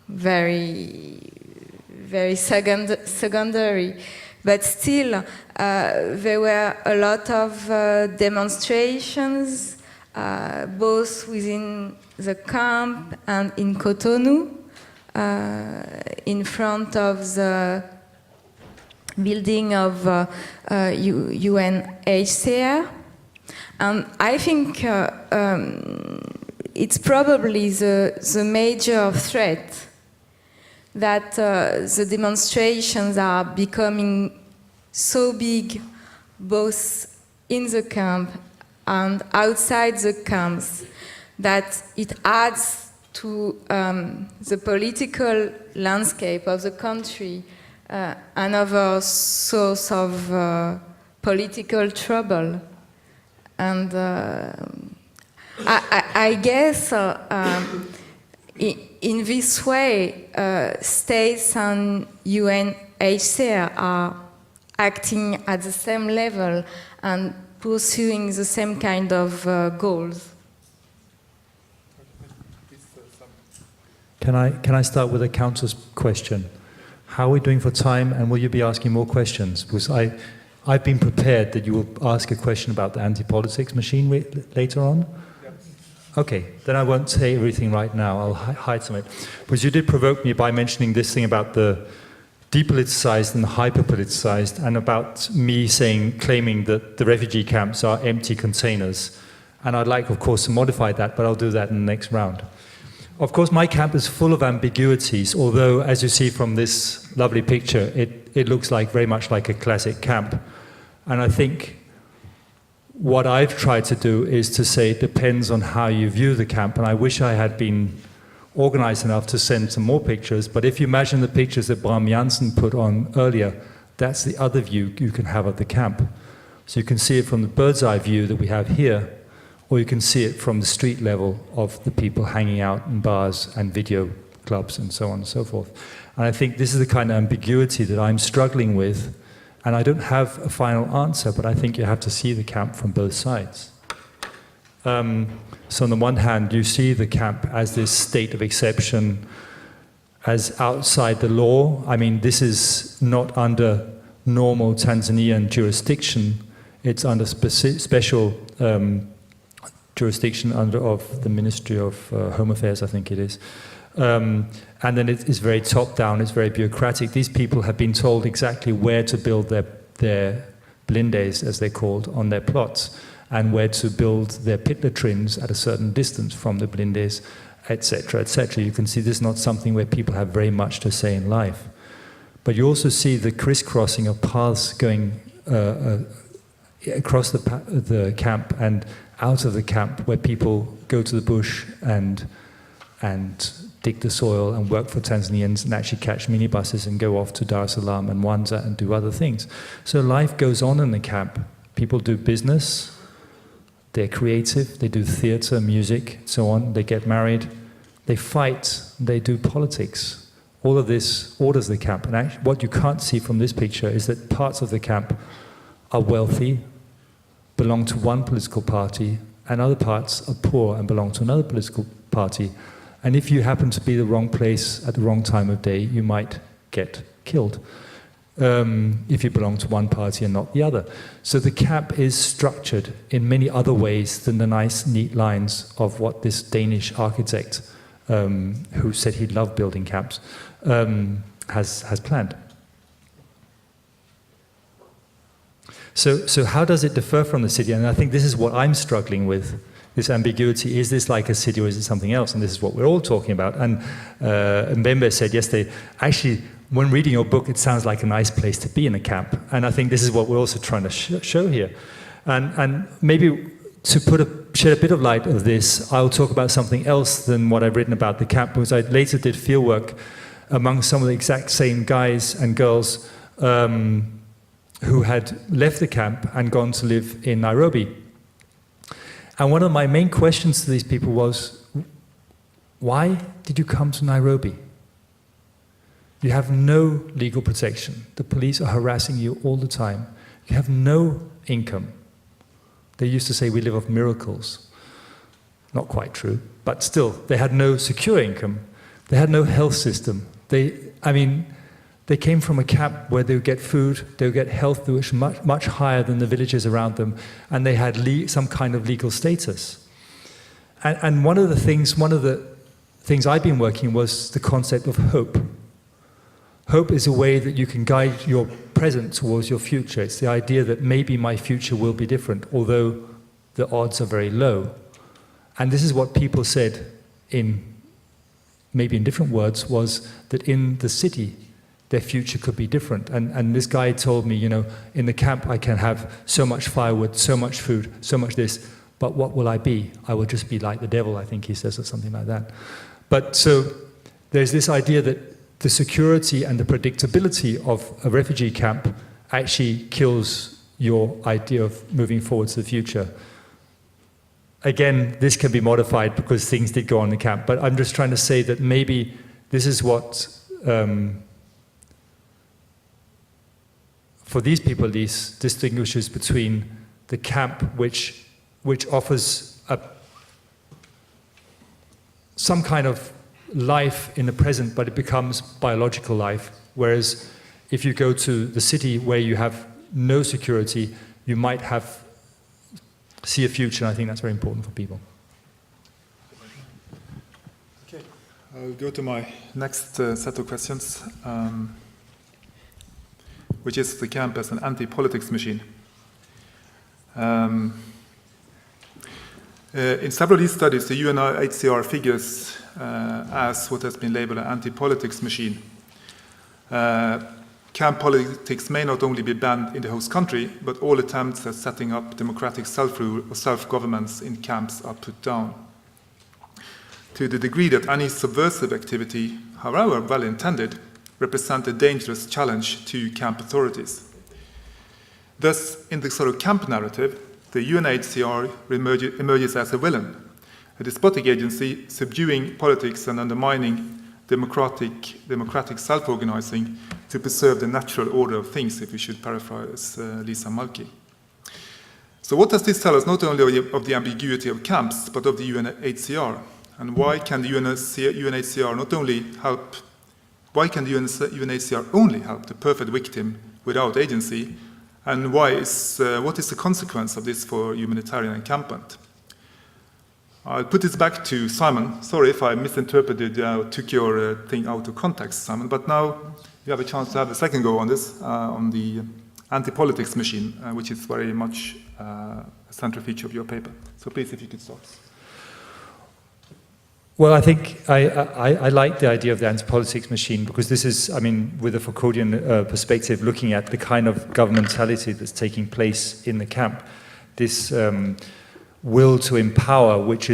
very secondary. But still, there were a lot of demonstrations, both within the camp and in Cotonou, in front of the building of UNHCR. And I think it's probably the major threat that the demonstrations are becoming so big, both in the camp and outside the camps, that it adds to the political landscape of the country another source of political trouble. And I guess in this way, states and UNHCR are acting at the same level and pursuing the same kind of goals. Can I start with a counter's question? How are we doing for time, and will you be asking more questions? Because I've been prepared that you will ask a question about the anti-politics machine later on. Okay, then I won't say everything right now. I'll hide some of it. Because you did provoke me by mentioning this thing about the depoliticized and hyper-politicized, and about me claiming that the refugee camps are empty containers. And I'd like, of course, to modify that, but I'll do that in the next round. Of course, my camp is full of ambiguities, although, as you see from this lovely picture, it looks like very much like a classic camp. And I think what I've tried to do is to say it depends on how you view the camp, and I wish I had been organized enough to send some more pictures, but if you imagine the pictures that Jansen put on earlier, that's the other view you can have of the camp. So you can see it from the bird's eye view that we have here, or you can see it from the street level of the people hanging out in bars and video clubs and so on and so forth. And I think this is the kind of ambiguity that I'm struggling with, and I don't have a final answer, but I think you have to see the camp from both sides. So on the one hand, you see the camp as this state of exception, as outside the law. I mean, this is not under normal Tanzanian jurisdiction. It's under special jurisdiction of the Ministry of Home Affairs, I think it is. And then it's very top-down, it's very bureaucratic. These people have been told exactly where to build their blindes, as they're called, on their plots, and where to build their pit latrines at a certain distance from the blindes, etc., etc. You can see this is not something where people have very much to say in life. But you also see the crisscrossing of paths going across the camp and out of the camp, where people go to the bush and dig the soil and work for Tanzanians and actually catch minibuses and go off to Dar es Salaam and Mwanza and do other things. So life goes on in the camp. People do business, they're creative, they do theatre, music, so on, they get married, they fight, they do politics. All of this orders the camp. And actually, what you can't see from this picture is that parts of the camp are wealthy, belong to one political party, and other parts are poor and belong to another political party. And if you happen to be the wrong place at the wrong time of day, you might get killed if you belong to one party and not the other. So the camp is structured in many other ways than the nice, neat lines of what this Danish architect, who said he loved building camps, has planned. So how does it differ from the city? And I think this is what I'm struggling with, this ambiguity. Is this like a city or is it something else? And this is what we're all talking about. And Mbembe said yesterday, actually, when reading your book, it sounds like a nice place to be in a camp. And I think this is what we're also trying to show here. And maybe to shed a bit of light of this, I'll talk about something else than what I've written about the camp, because I later did fieldwork among some of the exact same guys and girls who had left the camp and gone to live in Nairobi. And one of my main questions to these people was, why did you come to Nairobi? You have no legal protection. The police are harassing you all the time. You have no income. They used to say we live off miracles. Not quite true, but still, they had no secure income. They had no health system. They came from a camp where they would get food, they would get health, which was much higher than the villages around them, and they had some kind of legal status. And one of the things I've been working was the concept of hope. Hope is a way that you can guide your present towards your future. It's the idea that maybe my future will be different, although the odds are very low. And this is what people said maybe in different words, was that in the city, their future could be different. And this guy told me, in the camp I can have so much firewood, so much food, so much this, but what will I be? I will just be like the devil, I think he says, or something like that. But so there's this idea that the security and the predictability of a refugee camp actually kills your idea of moving forward to the future. Again, this can be modified because things did go on in the camp, but I'm just trying to say that maybe this is what, for these people at least, distinguishes between the camp which offers some kind of life in the present, but it becomes biological life. Whereas if you go to the city where you have no security, you might see a future, and I think that's very important for people. Okay, I'll go to my next set of questions, which is the camp as an anti-politics machine. In several of these studies, the UNHCR figures as what has been labeled an anti-politics machine. Camp politics may not only be banned in the host country, but all attempts at setting up democratic self-rule or self-governments in camps are put down. To the degree that any subversive activity, however well-intended, represents a dangerous challenge to camp authorities. Thus, in the sort of camp narrative, the UNHCR emerges as a villain, a despotic agency subduing politics and undermining democratic self-organizing to preserve the natural order of things, if we should paraphrase Lisa Mulkey. So what does this tell us, not only of the ambiguity of camps, but of the UNHCR? And why can the UNHCR not only help, why can the UNHCR only help the perfect victim without agency? And what is the consequence of this for humanitarian encampment? I'll put this back to Simon. Sorry if I misinterpreted, took your thing out of context, Simon, but now you have a chance to have a second go on this, on the anti-politics machine, which is very much a central feature of your paper. So please, if you could start. Well, I think I like the idea of the anti-politics machine because this is, I mean, with a Foucauldian perspective, looking at the kind of governmentality that's taking place in the camp. This will to empower, which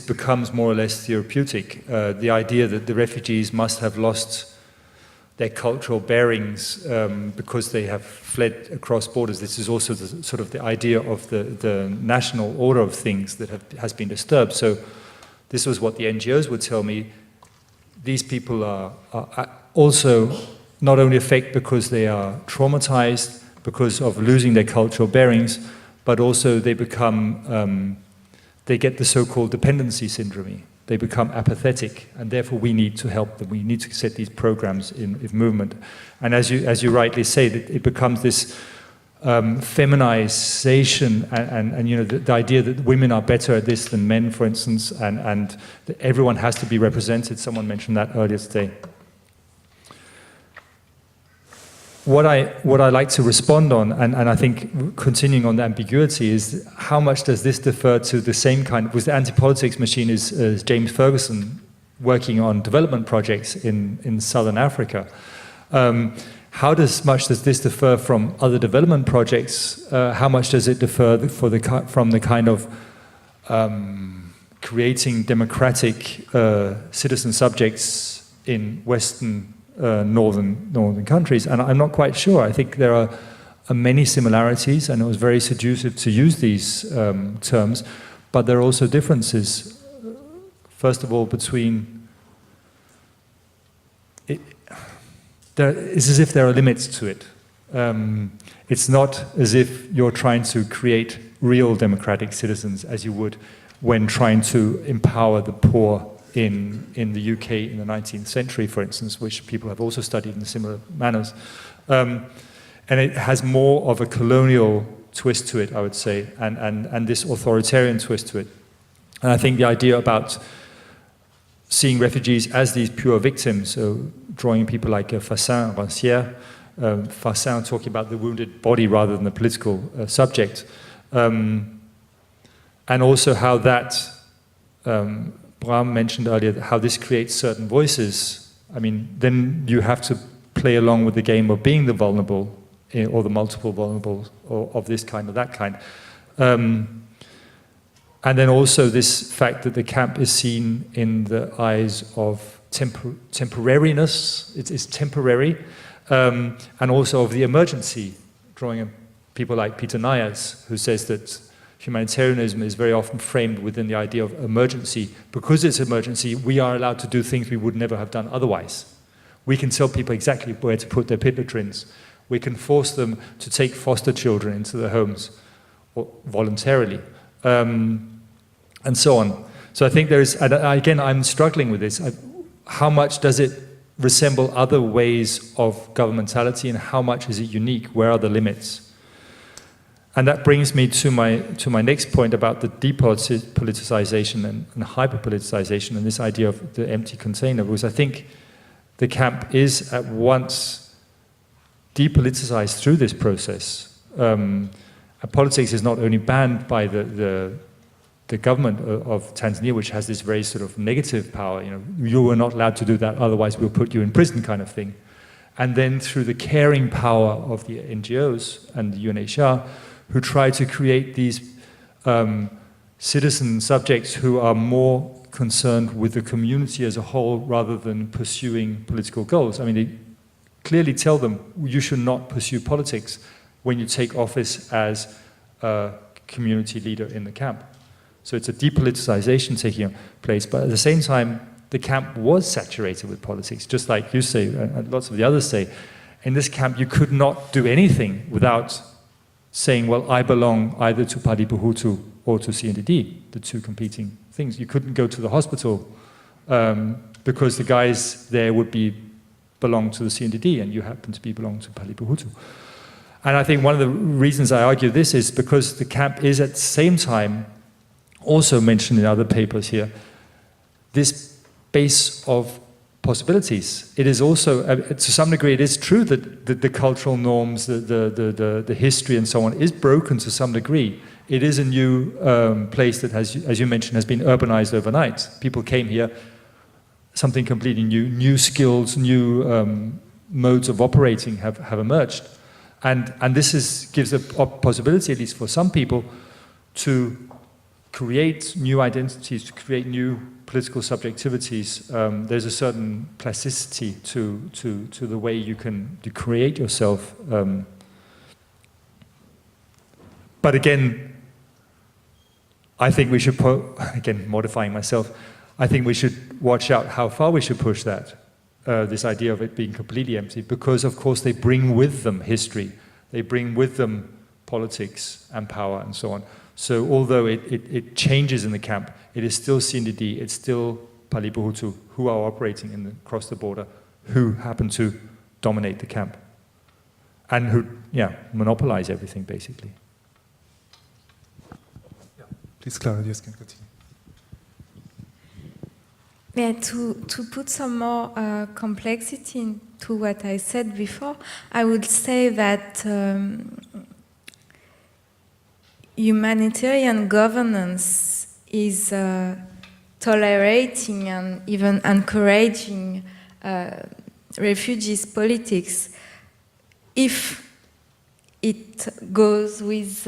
becomes more or less therapeutic. The idea that the refugees must have lost their cultural bearings because they have fled across borders. This is also the, sort of the idea of the national order of things that has been disturbed. So this was what the NGOs would tell me. These people are also not only affected because they are traumatized because of losing their cultural bearings, but also they become, they get the so-called dependency syndrome. They become apathetic, and therefore we need to help them. We need to set these programs in movement. And as you rightly say, that it becomes this feminization and you know, the idea that women are better at this than men, for instance, and that everyone has to be represented. Someone mentioned that earlier today. What I like to respond on, and I think continuing on the ambiguity, is how much does this defer to the same kind, with the anti-politics machine is James Ferguson working on development projects in Southern Africa. How much does this differ from other development projects? How much does it differ from the kind of creating democratic citizen subjects in Western northern countries? And I'm not quite sure. I think there are many similarities, and it was very seductive to use these terms, but there are also differences. First of all, between it's as if there are limits to it. It's not as if you're trying to create real democratic citizens as you would when trying to empower the poor in the UK in the 19th century, for instance, which people have also studied in similar manners. And it has more of a colonial twist to it, I would say, and this authoritarian twist to it. And I think the idea about seeing refugees as these pure victims, so drawing people like Fassin, Rancière, Fassin talking about the wounded body rather than the political subject, and also how that, Bram mentioned earlier, how this creates certain voices. I mean, then you have to play along with the game of being the vulnerable, or the multiple vulnerable, or of this kind or that kind. And then also this fact that the camp is seen in the eyes of temporariness, it's temporary, and also of the emergency, drawing on people like Peter Nayas, who says that humanitarianism is very often framed within the idea of emergency. Because it's emergency, we are allowed to do things we would never have done otherwise. We can tell people exactly where to put their pit latrines. We can force them to take foster children into their homes, or voluntarily. And so on. So I think there is, and again, I'm struggling with this. How much does it resemble other ways of governmentality, and how much is it unique? Where are the limits? And that brings me to my next point about the depoliticization and hyperpoliticization, and this idea of the empty container, because I think the camp is at once depoliticized through this process. And politics is not only banned by the the government of Tanzania, which has this very sort of negative power, you were not allowed to do that, otherwise we'll put you in prison kind of thing. And then through the caring power of the NGOs and the UNHCR, who try to create these citizen subjects who are more concerned with the community as a whole rather than pursuing political goals. I mean, they clearly tell them, you should not pursue politics when you take office as a community leader in the camp. So it's a depoliticization taking place, but at the same time, the camp was saturated with politics, just like you say, and lots of the others say. In this camp, you could not do anything without saying, well, I belong either to Party Hutu or to CNDD, the two competing things. You couldn't go to the hospital because the guys there would belong to the CNDD and you happen to belong to Party Hutu. And I think one of the reasons I argue this is because the camp is at the same time, also mentioned in other papers here, this base of possibilities. It is also, to some degree, it is true that the cultural norms, the history and so on is broken to some degree. It is a new place that, as you mentioned, has been urbanized overnight. People came here, something completely new skills, new modes of operating have emerged. And this gives a possibility, at least for some people, to create new identities, to create new political subjectivities. There's a certain plasticity to the way you can create yourself. But again, I think we should again, modifying myself, I think we should watch out how far we should push that, this idea of it being completely empty, because of course they bring with them history, they bring with them politics and power and so on. So although it changes in the camp, it is still CNDD, it's still Party Hutu who are operating across the border, who happen to dominate the camp, and who, monopolize everything basically. Please, Clara, you can continue. Yeah, to put some more complexity into what I said before, I would say that humanitarian governance is tolerating and even encouraging refugees' politics if it goes with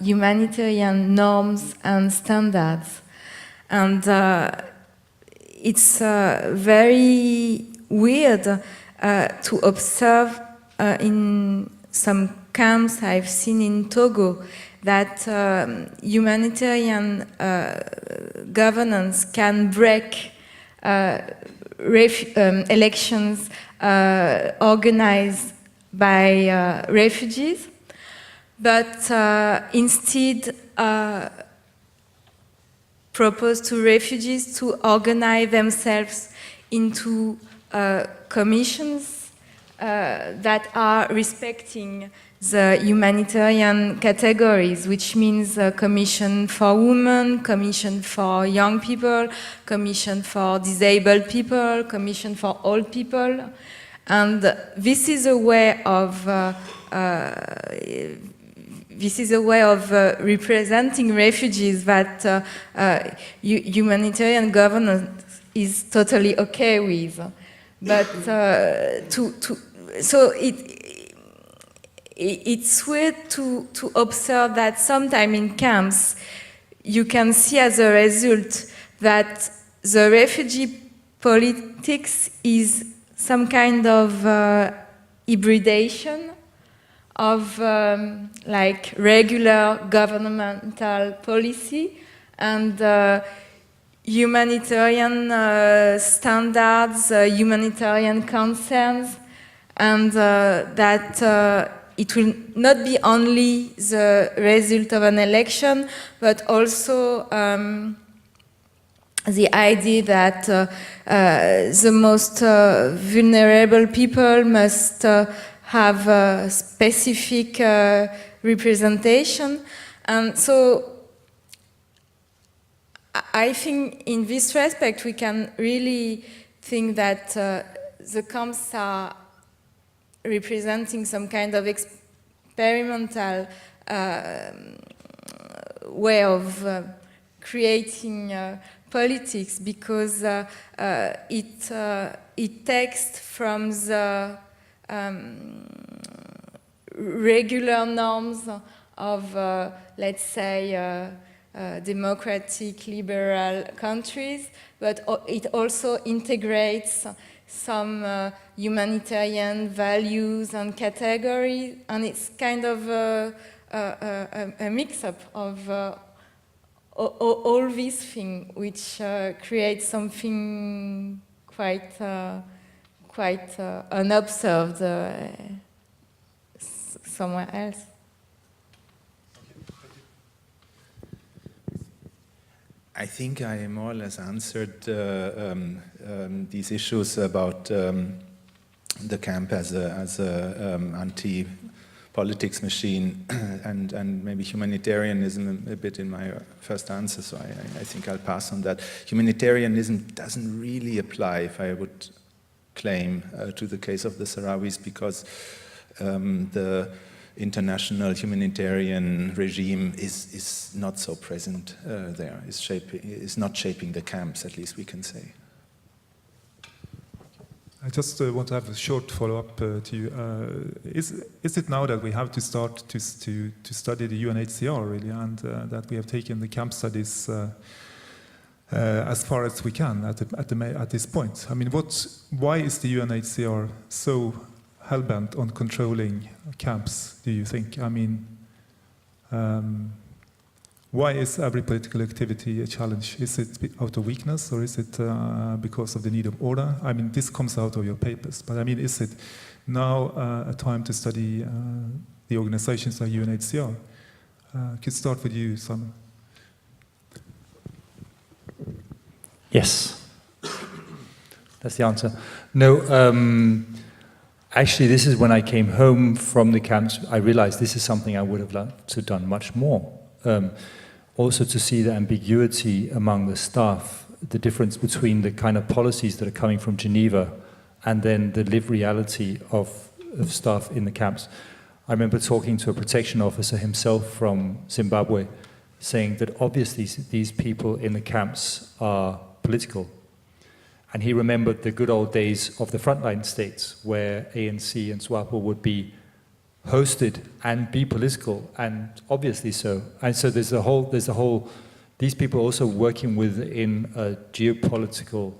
humanitarian norms and standards. And it's very weird to observe in some camps I've seen in Togo that humanitarian governance can break elections organized by refugees, but instead propose to refugees to organize themselves into commissions that are respecting the humanitarian categories, which means commission for women, commission for young people, commission for disabled people, commission for old people. And this is a way of representing refugees that humanitarian governance is totally okay with. But so it's weird to observe that sometimes in camps you can see as a result that the refugee politics is some kind of hybridation of like regular governmental policy and humanitarian standards, humanitarian concerns, and that it will not be only the result of an election, but also the idea that the most vulnerable people must have a specific representation. And so I think in this respect we can really think that the camps are representing some kind of experimental way of creating politics, because it takes from the regular norms of, let's say, democratic, liberal countries, but it also integrates some humanitarian values and categories, and it's kind of a mix-up of all these things, which creates something quite unobserved somewhere else. I think I more or less answered these issues about the camp as a anti-politics machine and maybe humanitarianism a bit in my first answer, so I think I'll pass on that. Humanitarianism doesn't really apply, if I would claim, to the case of the Sahrawis, because the international humanitarian regime is not so present there, is not shaping the camps, at least we can say. I just want to have a short follow-up to you. Is it now that we have to start to study the UNHCR, really, and that we have taken the camp studies as far as we can at this point? I mean, why is the UNHCR so hell-bent on controlling camps, do you think? I mean, why is every political activity a challenge? Is it out of weakness, or is it because of the need of order? I mean, this comes out of your papers, but I mean, is it now a time to study the organizations like UNHCR? Could start with you, Simon. Yes. That's the answer. No, actually, this is when I came home from the camps, I realized this is something I would have loved to have done much more. Also to see the ambiguity among the staff, the difference between the kind of policies that are coming from Geneva and then the lived reality of staff in the camps. I remember talking to a protection officer himself from Zimbabwe, saying that obviously these people in the camps are political. And he remembered the good old days of the frontline states where ANC and SWAPO would be hosted and be political, and obviously so. And so there's a whole, these people are also working within a geopolitical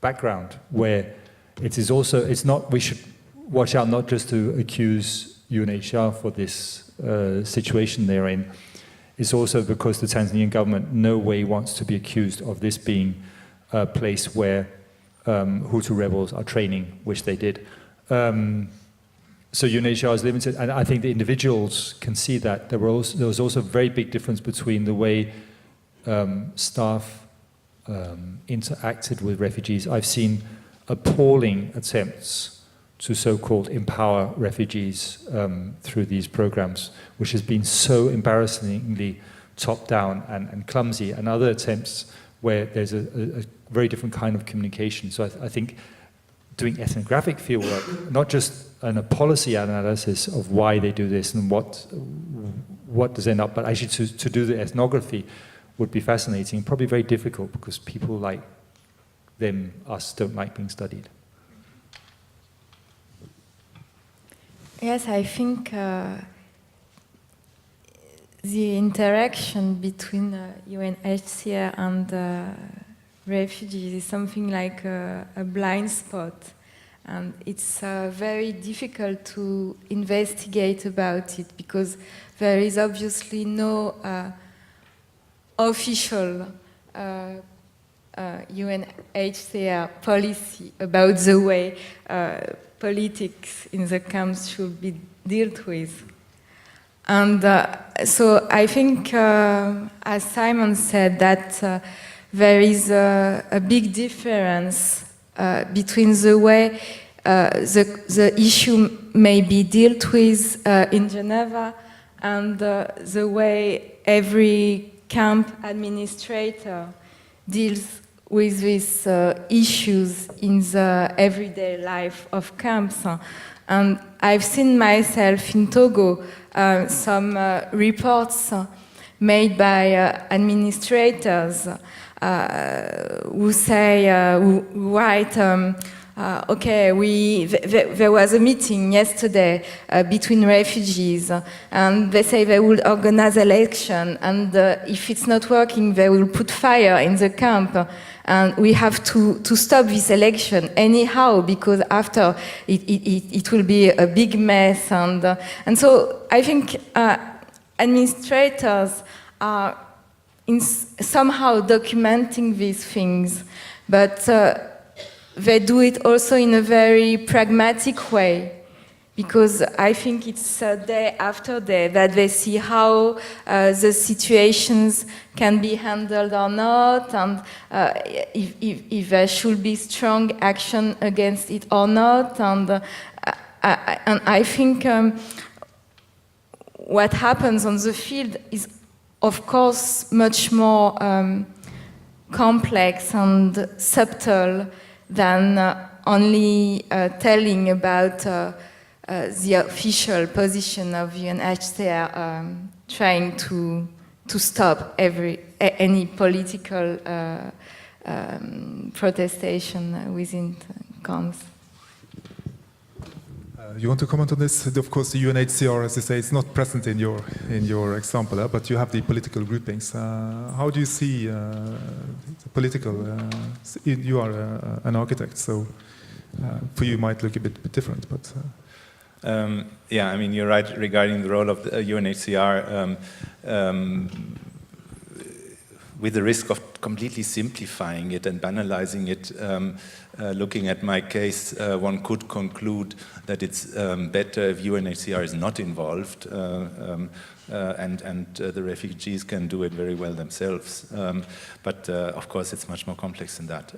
background where it is also, it's not, we should watch out not just to accuse UNHCR for this situation they're in. It's also because the Tanzanian government no way wants to be accused of this being a place where Hutu rebels are training, which they did. So UNHCR is limited, and I think the individuals can see that. There was also a very big difference between the way staff interacted with refugees. I've seen appalling attempts to so-called empower refugees through these programs, which has been so embarrassingly top-down and clumsy, and other attempts where there's a very different kind of communication. So I think doing ethnographic fieldwork, not just a policy analysis of why they do this and what does end up, but actually to do the ethnography would be fascinating, probably very difficult because people like them, us, don't like being studied. Yes, I think the interaction between UNHCR and refugees is something like a blind spot, and it's very difficult to investigate about it because there is obviously no official UNHCR policy about the way politics in the camps should be dealt with. And so I think, as Simon said, that there is a big difference between the way the issue may be dealt with in Geneva and the way every camp administrator deals with these issues in the everyday life of camps. And I've seen myself in Togo some reports made by administrators who say, who write, okay, there was a meeting yesterday between refugees, and they say they will organize election, and if it's not working, they will put fire in the camp, and we have to stop this election anyhow, because after it will be a big mess, and so I think administrators are somehow documenting these things, but they do it also in a very pragmatic way, because I think it's day after day that they see how the situations can be handled or not, and if there should be strong action against it or not. And I think what happens on the field is, of course, much more complex and subtle than only telling about the official position of UNHCR trying to stop any political protestation within camps. You want to comment on this? Of course, the UNHCR, as you say, is not present in your example, but you have the political groupings. How do you see the political? You are an architect, so for you it might look a bit different, but. Yeah, I mean, you're right regarding the role of the UNHCR. With the risk of completely simplifying it and banalizing it, looking at my case, one could conclude that it's better if UNHCR is not involved, and the refugees can do it very well themselves. But of course, it's much more complex than that.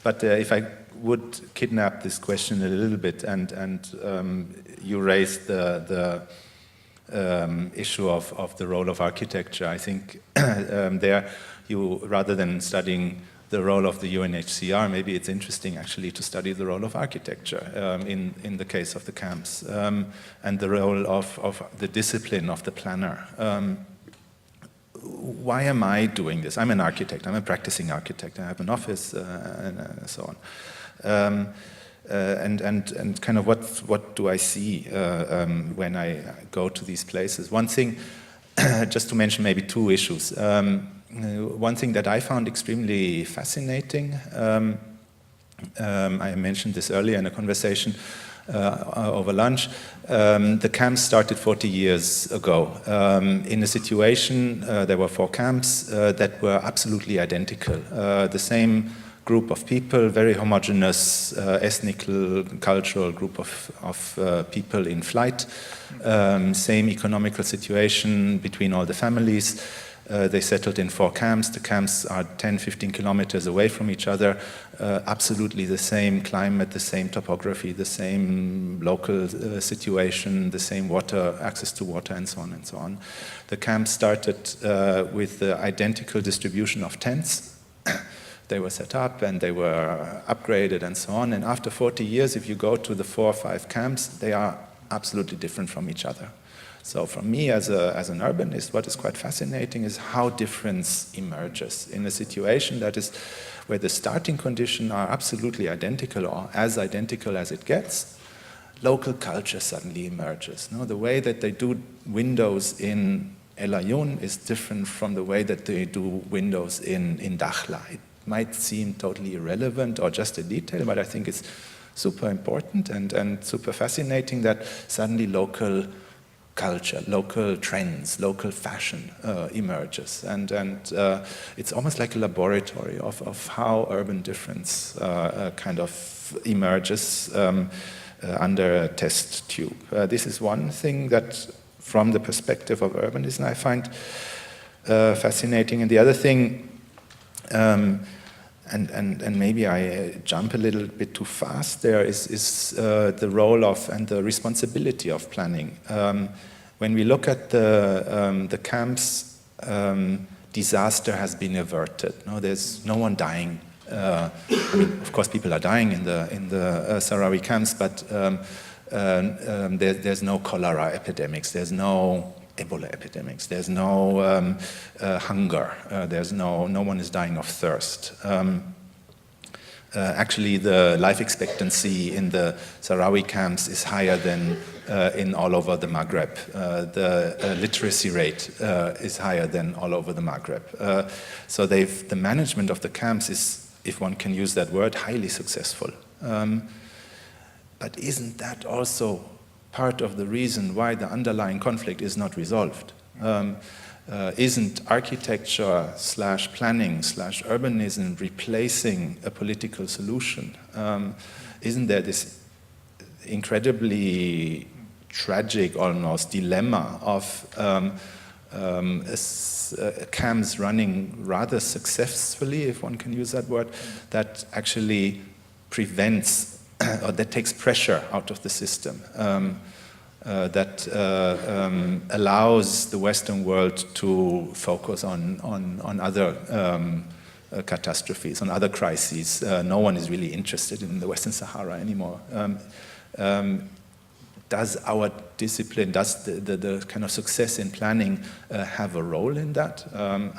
But if I would kidnap this question a little bit, and you raised the issue of the role of architecture, I think there you, rather than studying the role of the UNHCR, maybe it's interesting actually to study the role of architecture in the case of the camps, and the role of the discipline of the planner. Why am I doing this? I'm an architect, I'm a practicing architect, I have an office and so on. And kind of what do I see when I go to these places? One thing, just to mention maybe two issues. One thing that I found extremely fascinating, I mentioned this earlier in a conversation over lunch, the camps started 40 years ago. In a situation, there were 4 camps that were absolutely identical. The same group of people, very homogeneous, ethnical, cultural group of people in flight, same economical situation between all the families. They settled in 4 camps. The camps are 10, 15 kilometers away from each other. Absolutely the same climate, the same topography, the same local situation, the same water, access to water, and so on and so on. The camps started with the identical distribution of tents. They were set up and they were upgraded and so on. And after 40 years, if you go to the 4 or 5 camps, they are absolutely different from each other. So for me as an urbanist, what is quite fascinating is how difference emerges in a situation that is where the starting conditions are absolutely identical or as identical as it gets. Local culture suddenly emerges. No? The way that they do windows in El Ayoun is different from the way that they do windows in Dakhla. It might seem totally irrelevant or just a detail, but I think it's super important and super fascinating that suddenly local culture, local trends, local fashion emerges. And it's almost like a laboratory of how urban difference kind of emerges under a test tube. This is one thing that, from the perspective of urbanism, I find fascinating. And the other thing, and maybe I jump a little bit too fast there, is the role of and the responsibility of planning. When we look at the camps, disaster has been averted. No, there's no one dying. I mean, of course, people are dying in the Sahrawi camps, but there's no cholera epidemics. There's no Ebola epidemics. There's no hunger. There's no one is dying of thirst. Actually, the life expectancy in the Sahrawi camps is higher than in all over the Maghreb. The literacy rate is higher than all over the Maghreb. So the management of the camps is, if one can use that word, highly successful. But isn't that also part of the reason why the underlying conflict is not resolved? Isn't architecture / planning / urbanism replacing a political solution? Isn't there this incredibly tragic, almost, dilemma of camps running rather successfully, if one can use that word, that actually prevents or that takes pressure out of the system, that allows the Western world to focus on other catastrophes, on other crises. No one is really interested in the Western Sahara anymore. Does our discipline, does the kind of success in planning have a role in that?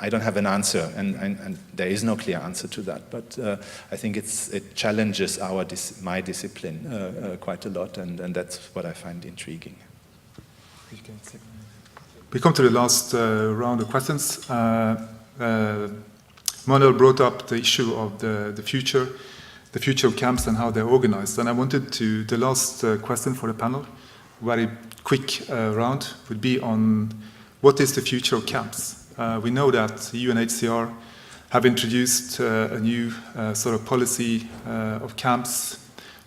I don't have an answer, and there is no clear answer to that, but I think it challenges my discipline quite a lot, and that's what I find intriguing. We come to the last round of questions. Manuel brought up the issue of the future of camps and how they're organized. And I wanted the last question for the panel, very quick round, would be on what is the future of camps? We know that UNHCR have introduced a new sort of policy of camps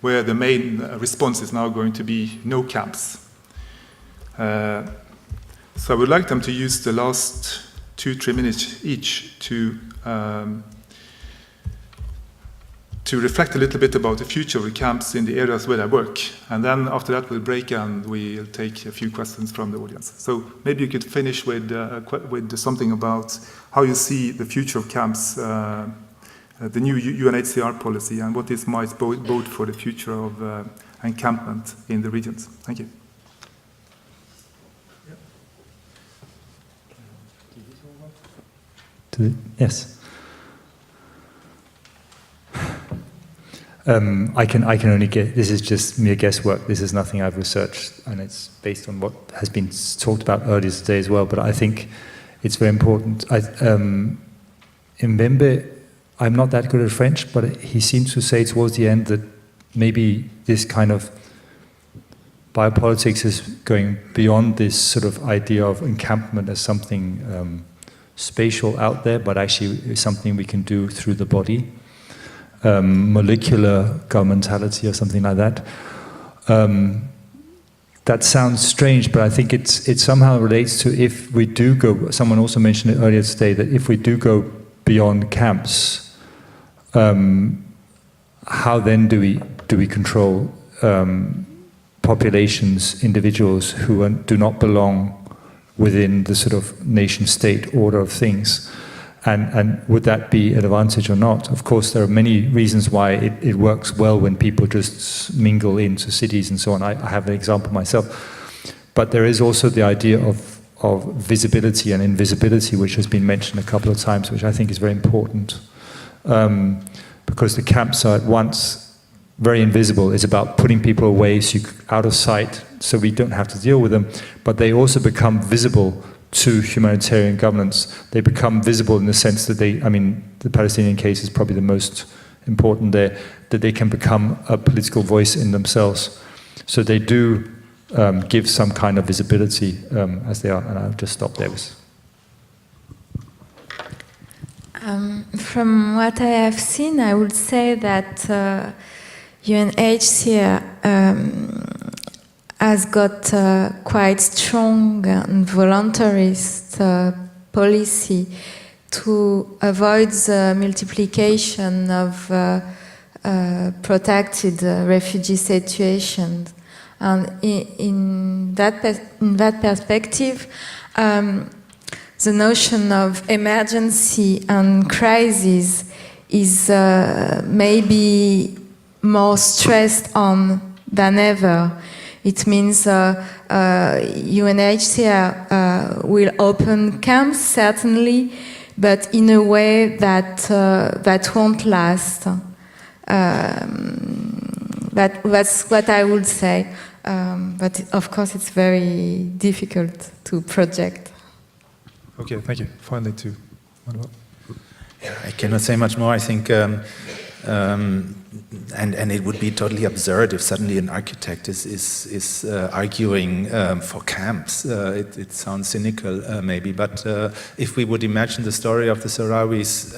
where the main response is now going to be no camps. So I would like them to use the last 2-3 minutes each to reflect a little bit about the future of the camps in the areas where I work. And then after that we'll break and we'll take a few questions from the audience. So maybe you could finish with something about how you see the future of camps, the new UNHCR policy, and what this might bode for the future of encampment in the regions. Thank you. Yes. I can only get. This is just mere guesswork. This is nothing I've researched, and it's based on what has been talked about earlier today as well. But I think it's very important. In Mbembe, I'm not that good at French, but he seems to say towards the end that maybe this kind of biopolitics is going beyond this sort of idea of encampment as something spatial out there, but actually is something we can do through the body. Molecular governmentality or something like that. That sounds strange, but I think it somehow relates to if we do go, someone also mentioned it earlier today, that if we do go beyond camps, how then do we control populations, individuals who do not belong within the sort of nation-state order of things? And would that be an advantage or not? Of course, there are many reasons why it works well when people just mingle into cities and so on. I have an example myself. But there is also the idea of visibility and invisibility, which has been mentioned a couple of times, which I think is very important. Because the camps are at once very invisible. It's about putting people away out of sight so we don't have to deal with them. But they also become visible to humanitarian governance. They become visible in the sense that the Palestinian case is probably the most important there, that they can become a political voice in themselves. So they do give some kind of visibility as they are, and I'll just stop there. From what I have seen, I would say that UNHCR has got quite strong and voluntarist policy to avoid the multiplication of protected refugee situations. And in that perspective, the notion of emergency and crisis is maybe more stressed on than ever, It means UNHCR will open camps, certainly, but in a way that won't last. That's what I would say. But of course, it's very difficult to project. Okay, thank you. Finally, to Manuel. Yeah, I cannot say much more. I think, and it would be totally absurd if suddenly an architect is arguing for camps. It sounds cynical, maybe, but if we would imagine the story of the Sahrawis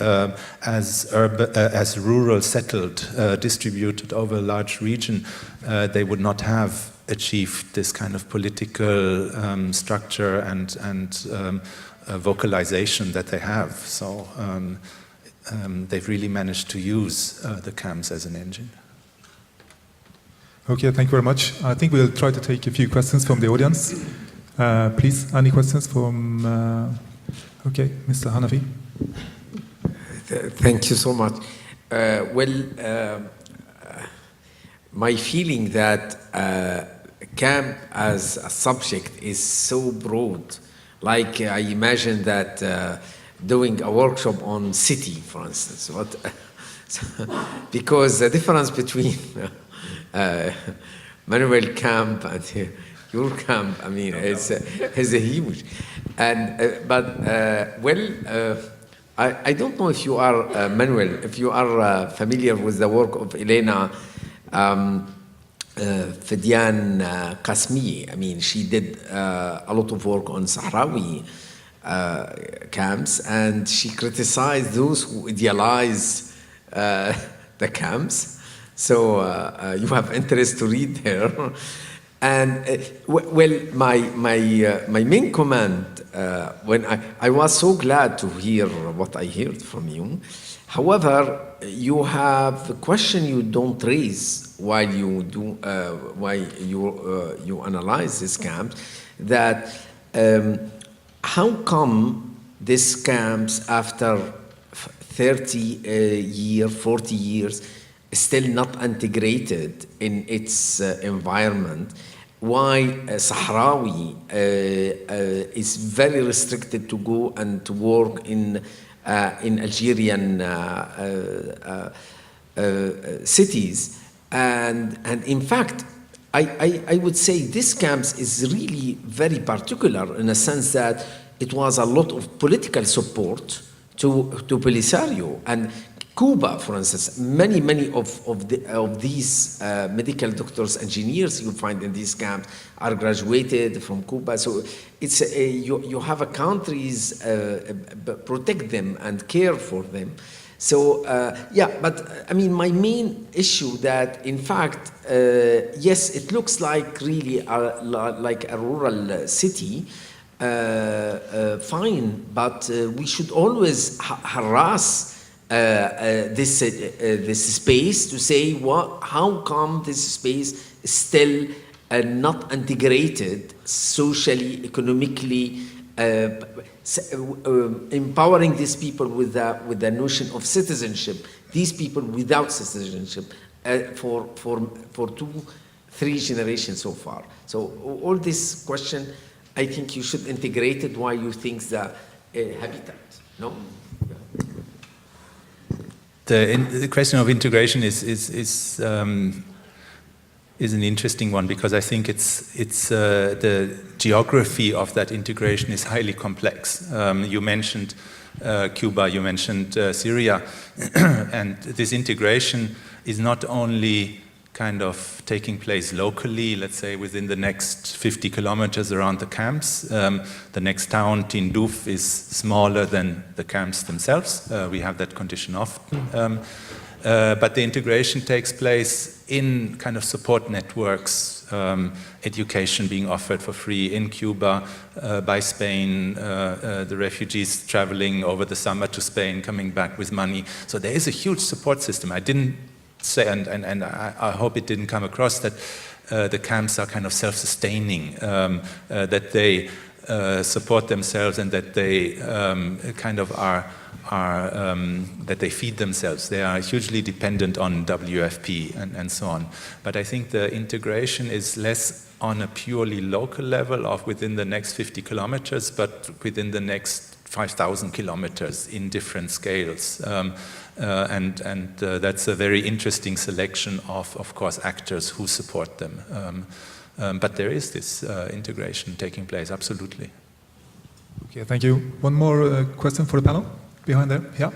as rural, settled, distributed over a large region, they would not have achieved this kind of political structure and vocalization that they have. So they've really managed to use the camps as an engine. Okay, thank you very much. I think we'll try to take a few questions from the audience. Please, any questions from, okay, Mr. Hanafi? Thank you so much. My feeling that camp as a subject is so broad. Like I imagine that doing a workshop on city, for instance, because the difference between Manuel camp and your camp, I mean, it's a huge. And I don't know if you are Manuel, if you are familiar with the work of Elena Fedian Qasmi. I mean, she did a lot of work on Sahrawi camps, and she criticized those who idealize the camps. So you have interest to read her. And my main comment when I was so glad to hear what I heard from you. However, you have a question you don't raise while you do you analyze these camps. That how come these camps after 30 years, 40 years, still not integrated in its environment? Why Sahrawi is very restricted to go and to work in Algerian cities, and in fact, I would say this camps is really very particular in a sense that it was a lot of political support to Polisario and Cuba, for instance. Many of these medical doctors, engineers you find in these camps are graduated from Cuba. So it's you have a countries protect them and care for them. So yeah, but I mean, my main issue that in fact, yes, it looks like really like a rural city. Fine, but we should always harass this space to say how come this space is still not integrated socially, economically, empowering these people with the notion of citizenship. These people without citizenship for 2-3 generations so far. So all this question, I think you should integrate it while you think the habitat. No. The question of integration is an interesting one, because I think it's the geography of that integration is highly complex. You mentioned Cuba, you mentioned Syria, and this integration is not only kind of taking place locally, let's say within the next 50 kilometers around the camps. The next town, Tindouf, is smaller than the camps themselves. We have that condition often. But the integration takes place in kind of support networks, education being offered for free in Cuba, by Spain, the refugees traveling over the summer to Spain, coming back with money. So there is a huge support system. I didn't say, and I hope it didn't come across that the camps are kind of self-sustaining, that they support themselves and that they kind of are that they feed themselves. They are hugely dependent on WFP and so on. But I think the integration is less on a purely local level of within the next 50 kilometers, but within the next 5,000 kilometers in different scales. That's a very interesting selection of course, actors who support them. But there is this integration taking place, absolutely. Okay, thank you. One more question for the panel? Behind there, yeah.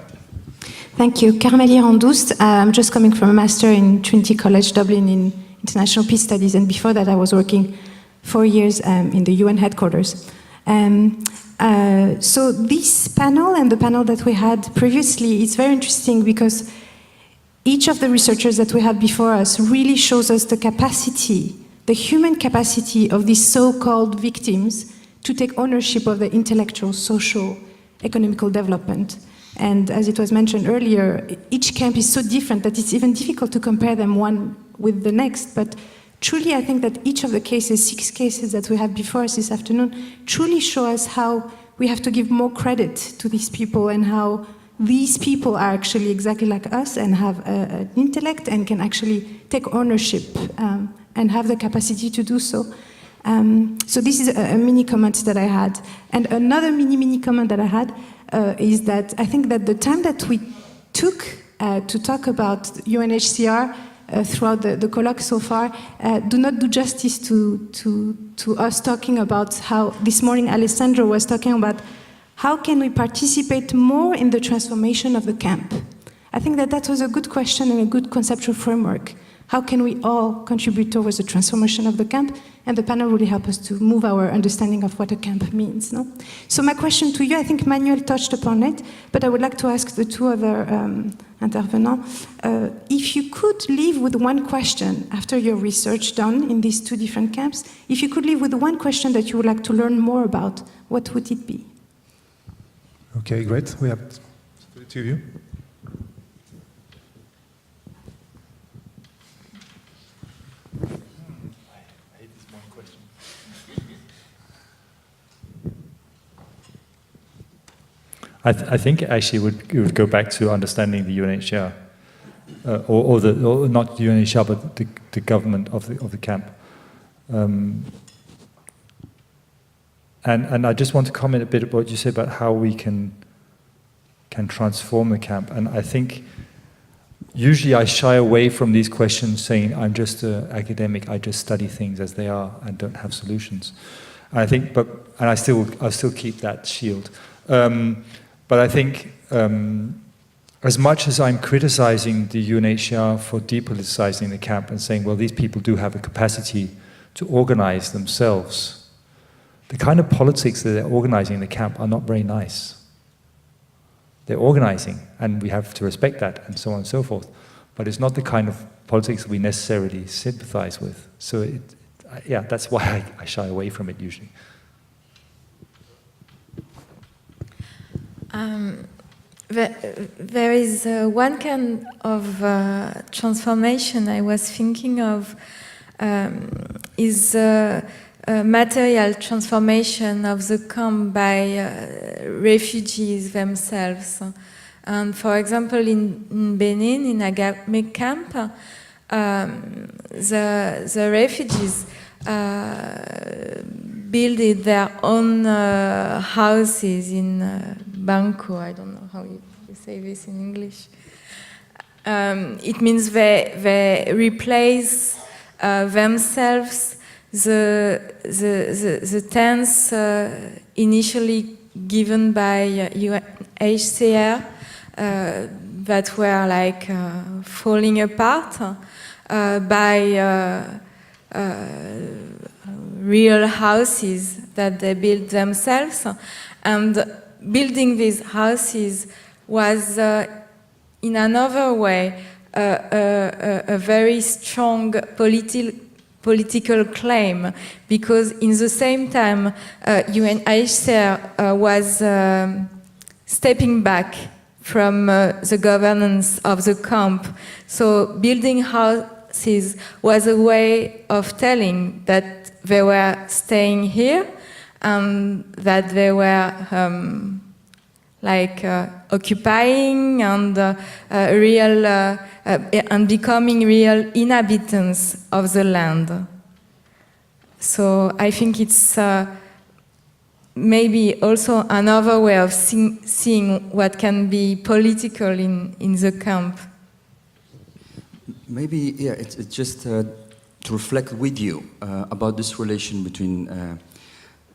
Thank you. Carmelie Randoust. I'm just coming from a master in Trinity College Dublin in International Peace Studies, and before that I was working 4 years in the UN headquarters. So this panel and the panel that we had previously is very interesting because each of the researchers that we had before us really shows us the capacity, the human capacity of these so-called victims to take ownership of the intellectual, social, economical development. And as it was mentioned earlier, each camp is so different that it's even difficult to compare them one with the next. But truly, I think that each of the cases, 6 cases that we have before us this afternoon, truly show us how we have to give more credit to these people and how these people are actually exactly like us and have an intellect and can actually take ownership and have the capacity to do so. So this is a mini comment that I had. And another mini comment that I had is that I think that the time that we took to talk about UNHCR throughout the colloque so far do not do justice to us talking about how this morning Alessandro was talking about how can we participate more in the transformation of the camp. I think that that was a good question and a good conceptual framework. How can we all contribute towards the transformation of the camp? And the panel really helped us to move our understanding of what a camp means. No? So my question to you, I think Manuel touched upon it, but I would like to ask the 2 other intervenants, if you could leave with one question after your research done in these 2 different camps, if you could leave with one question that you would like to learn more about, what would it be? Okay, great. We have 2 of you. I think actually it would go back to understanding the UNHCR, or not the UNHCR, but the government of the camp. And I just want to comment a bit about what you said about how we can transform the camp. And I think usually I shy away from these questions saying I'm just an academic, I just study things as they are and don't have solutions. And I think, I'll still keep that shield. But I think as much as I'm criticizing the UNHCR for depoliticizing the camp and saying, well, these people do have a capacity to organize themselves, the kind of politics that they're organizing in the camp are not very nice. They're organizing, and we have to respect that, and so on and so forth. But it's not the kind of politics that we necessarily sympathize with. So, yeah, that's why I shy away from it usually. There is one kind of transformation I was thinking of is material transformation of the camp by refugees themselves. And for example, in Benin, in Agame camp, the refugees built their own houses in Banco. I don't know how you say this in English. It means they replace themselves the tents initially given by UNHCR that were like falling apart by real houses that they built themselves. And building these houses was in another way a very strong political claim, because in the same time UNHCR was stepping back from the governance of the camp. So building houses was a way of telling that they were staying here and that they were occupying and and becoming real inhabitants of the land. So I think it's maybe also another way of seeing what can be political in the camp. Maybe, yeah, it's just to reflect with you about this relation between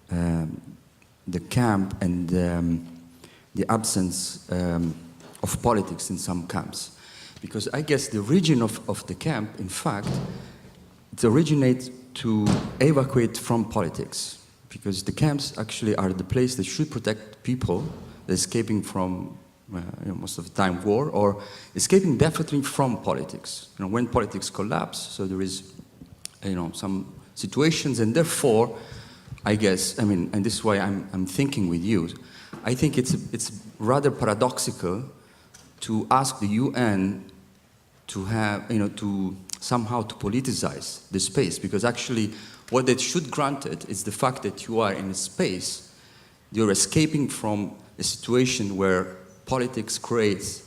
the camp and the absence of politics in some camps. Because I guess the origin of the camp, in fact, it originates to evacuate from politics. Because the camps actually are the place that should protect people escaping from, most of the time, war, or escaping definitely from politics. When politics collapse, so there is, some situations, and therefore, I guess, and this is why I'm thinking with you, I think it's rather paradoxical to ask the UN to have, to somehow to politicize the space, because actually what they should grant it is the fact that you are in a space, you're escaping from a situation where politics creates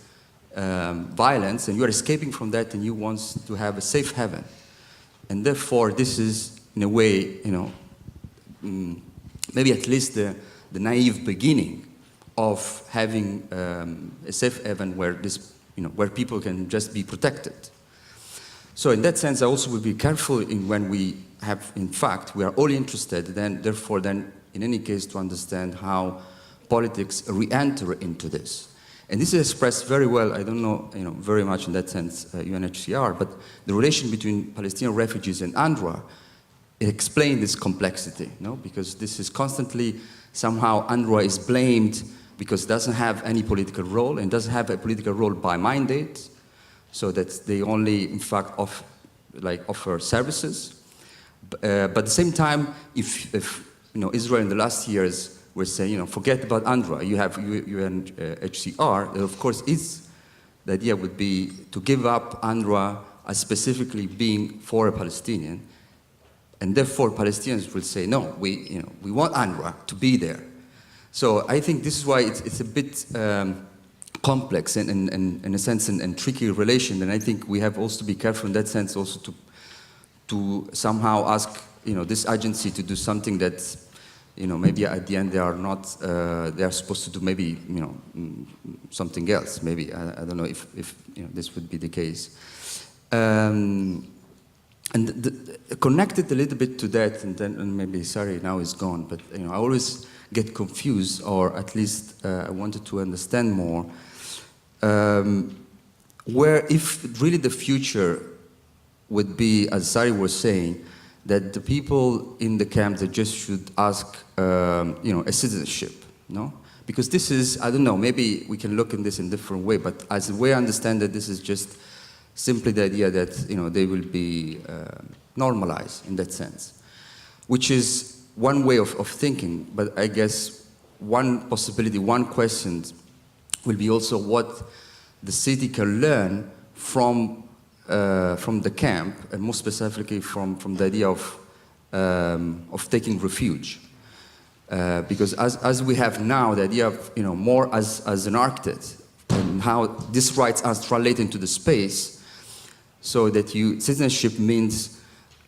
violence, and you're escaping from that and you want to have a safe haven. And therefore, this is, in a way, maybe at least the naive beginning of having a safe haven where where people can just be protected. So in that sense, I also will be careful when we have, in fact, we are all interested, therefore, in any case, to understand how politics re-enter into this. And this is expressed very well, I don't know, very much in that sense, UNHCR, but the relation between Palestinian refugees and UNRWA, it explains this complexity, because this is constantly, somehow UNRWA is blamed because it doesn't have any political role, and doesn't have a political role by mandate, so that they only, in fact, offer services. But at the same time, if Israel in the last years were saying, forget about UNRWA, you have UNHCR, of course, the idea would be to give up UNRWA as specifically being for a Palestinian, and therefore Palestinians will say, no, we want UNRWA to be there. So I think this is why it's a bit complex and in a sense and tricky relation, and I think we have also to be careful in that sense also to somehow ask this agency to do something that maybe at the end they are not they are supposed to do maybe something else, maybe I don't know if this would be the case, and connected a little bit to that, and maybe sorry now is gone, but I always get confused, or at least I wanted to understand more where if really the future would be, as Sari was saying, that the people in the camp that just should ask, a citizenship, Because this is, I don't know, maybe we can look in this in a different way, but as the way I understand it, this is just simply the idea that, they will be normalized in that sense, which is one way of thinking, but I guess one possibility, one question will be also what the city can learn from the camp, and more specifically from the idea of taking refuge. Because as we have now, the idea of more as an architect, and how these rights are translated into the space, so that citizenship means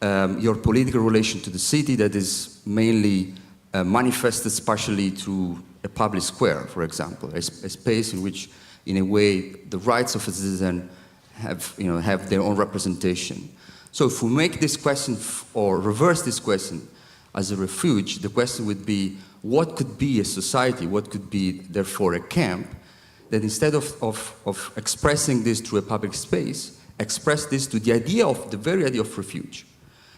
your political relation to the city that is mainly manifested partially through a public square, for example, a space in which, in a way, the rights of a citizen have their own representation. So if we make this question, or reverse this question as a refuge, the question would be, what could be a society, what could be, therefore, a camp, that instead of expressing this through a public space, express this to the very idea of refuge.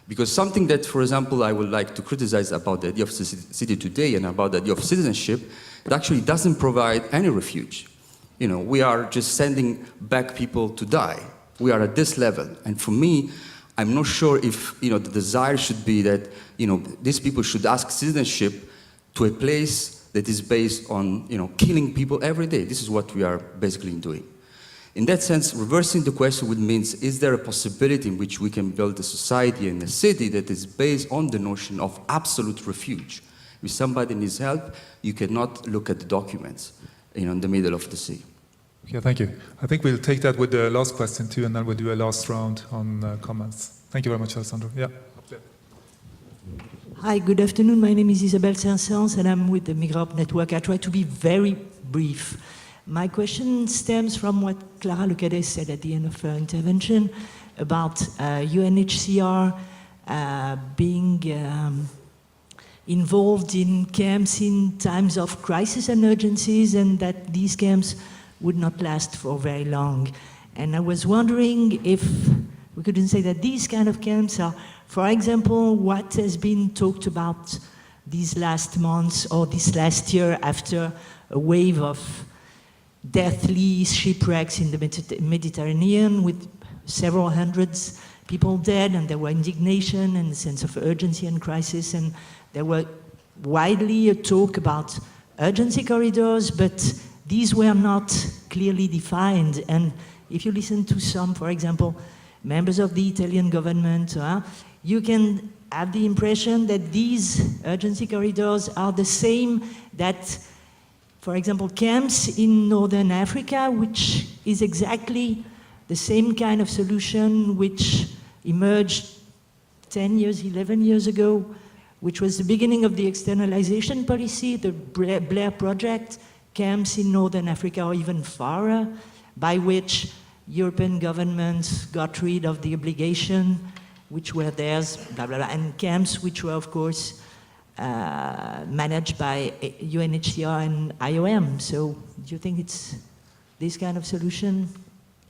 Because something that, for example, I would like to criticize about the idea of city today and about the idea of citizenship, it actually doesn't provide any refuge. We are just sending back people to die. We are at this level. And for me, I'm not sure if, the desire should be that, these people should ask citizenship to a place that is based on, killing people every day. This is what we are basically doing. In that sense, reversing the question would mean, is there a possibility in which we can build a society and a city that is based on the notion of absolute refuge? If somebody needs help, you cannot look at the documents, in the middle of the sea. Okay, thank you. I think we'll take that with the last question too, and then we'll do a last round on comments. Thank you very much, Alessandro. Yeah. Hi, good afternoon. My name is Isabelle Saint-Saëns, and I'm with the Migrop Network. I try to be very brief. My question stems from what Clara Lecadet said at the end of her intervention about UNHCR being involved in camps in times of crisis and urgencies, and that these camps would not last for very long. And I was wondering if we couldn't say that these kind of camps are, for example, what has been talked about these last months or this last year after a wave of deathly shipwrecks in the Mediterranean with several hundreds people dead, and there were indignation and a sense of urgency and crisis, and there were widely a talk about urgency corridors, but these were not clearly defined. And if you listen to some, for example, members of the Italian government, you can have the impression that these urgency corridors are the same that, for example, camps in Northern Africa, which is exactly the same kind of solution which emerged 10 years, 11 years ago, which was the beginning of the externalization policy, the Blair Project, camps in Northern Africa or even farther, by which European governments got rid of the obligation which were theirs, blah, blah, blah, and camps which were, of course, managed by UNHCR and IOM. So do you think it's this kind of solution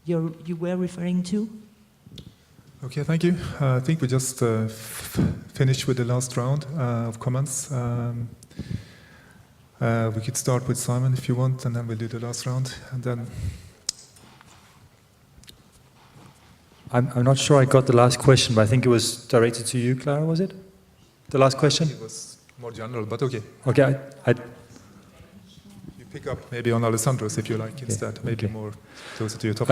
you were referring to? Okay, thank you. I think we just finished with the last round of comments. We could start with Simon if you want, and then we'll do the last round, and then... I'm not sure I got the last question, but I think it was directed to you, Clara, was it? The last question? It was more general, but okay. Okay, You pick up maybe on Alessandro's if you like instead, maybe more closer to your topic.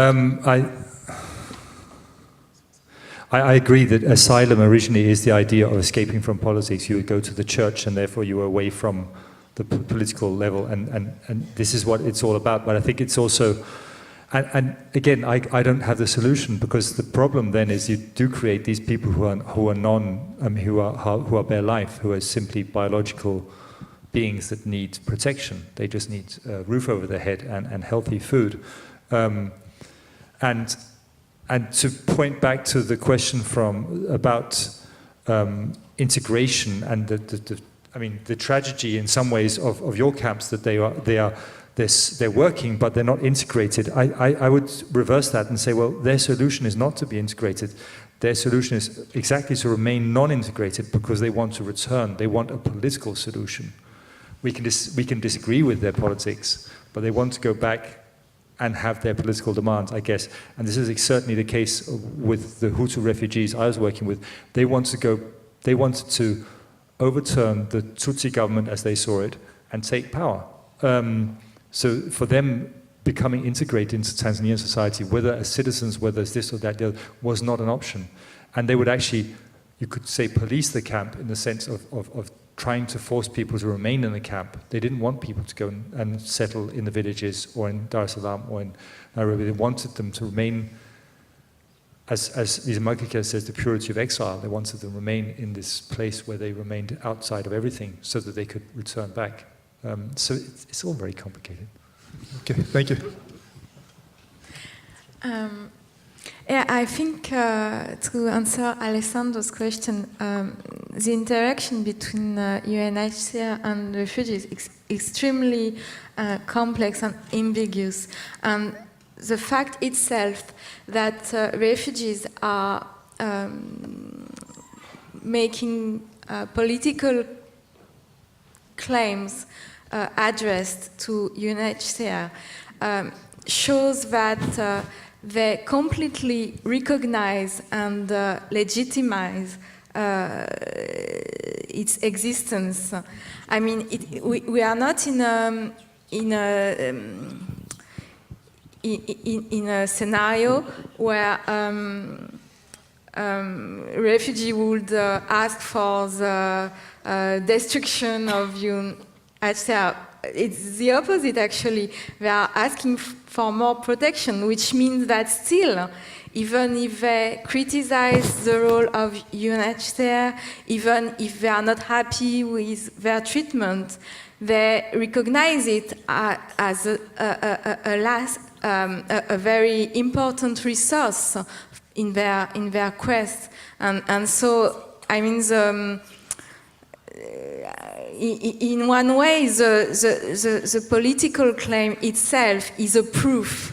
I agree that asylum originally is the idea of escaping from politics. You would go to the church and therefore you were away from the political level, and this is what it's all about. But I think it's also... And again, I don't have the solution, because the problem then is you do create these people who are bare life, who are simply biological beings that need protection. They just need a roof over their head and healthy food. And to point back to the question about integration and the tragedy in some ways of your camps, that they're working, but they're not integrated. I would reverse that and say, well, their solution is not to be integrated. Their solution is exactly to remain non-integrated, because they want to return. They want a political solution. We can disagree with their politics, but they want to go back and have their political demands, I guess. And this is certainly the case with the Hutu refugees I was working with. They wanted to overturn the Tutsi government as they saw it and take power. So for them, becoming integrated into Tanzanian society, whether as citizens, whether as this or that, was not an option. And they would actually, you could say, police the camp in the sense of trying to force people to remain in the camp. They didn't want people to go and settle in the villages or in Dar es Salaam or in Nairobi. They wanted them to remain, as Makika says, the purity of exile. They wanted them to remain in this place where they remained outside of everything, so that they could return back. So it's all very complicated. Okay, thank you. Yeah, I think to answer Alessandro's question, the interaction between UNHCR and refugees is extremely complex and ambiguous. And the fact itself that refugees are making political claims addressed to UNHCR shows that they completely recognize and legitimize its existence. I mean, we are not in a scenario where refugee would ask for the destruction of UNHCR. It's the opposite, actually. They are asking for more protection, which means that still, even if they criticize the role of UNHCR, even if they are not happy with their treatment, they recognize it as a very important resource in their quest. And so, I mean, in one way, the political claim itself is a proof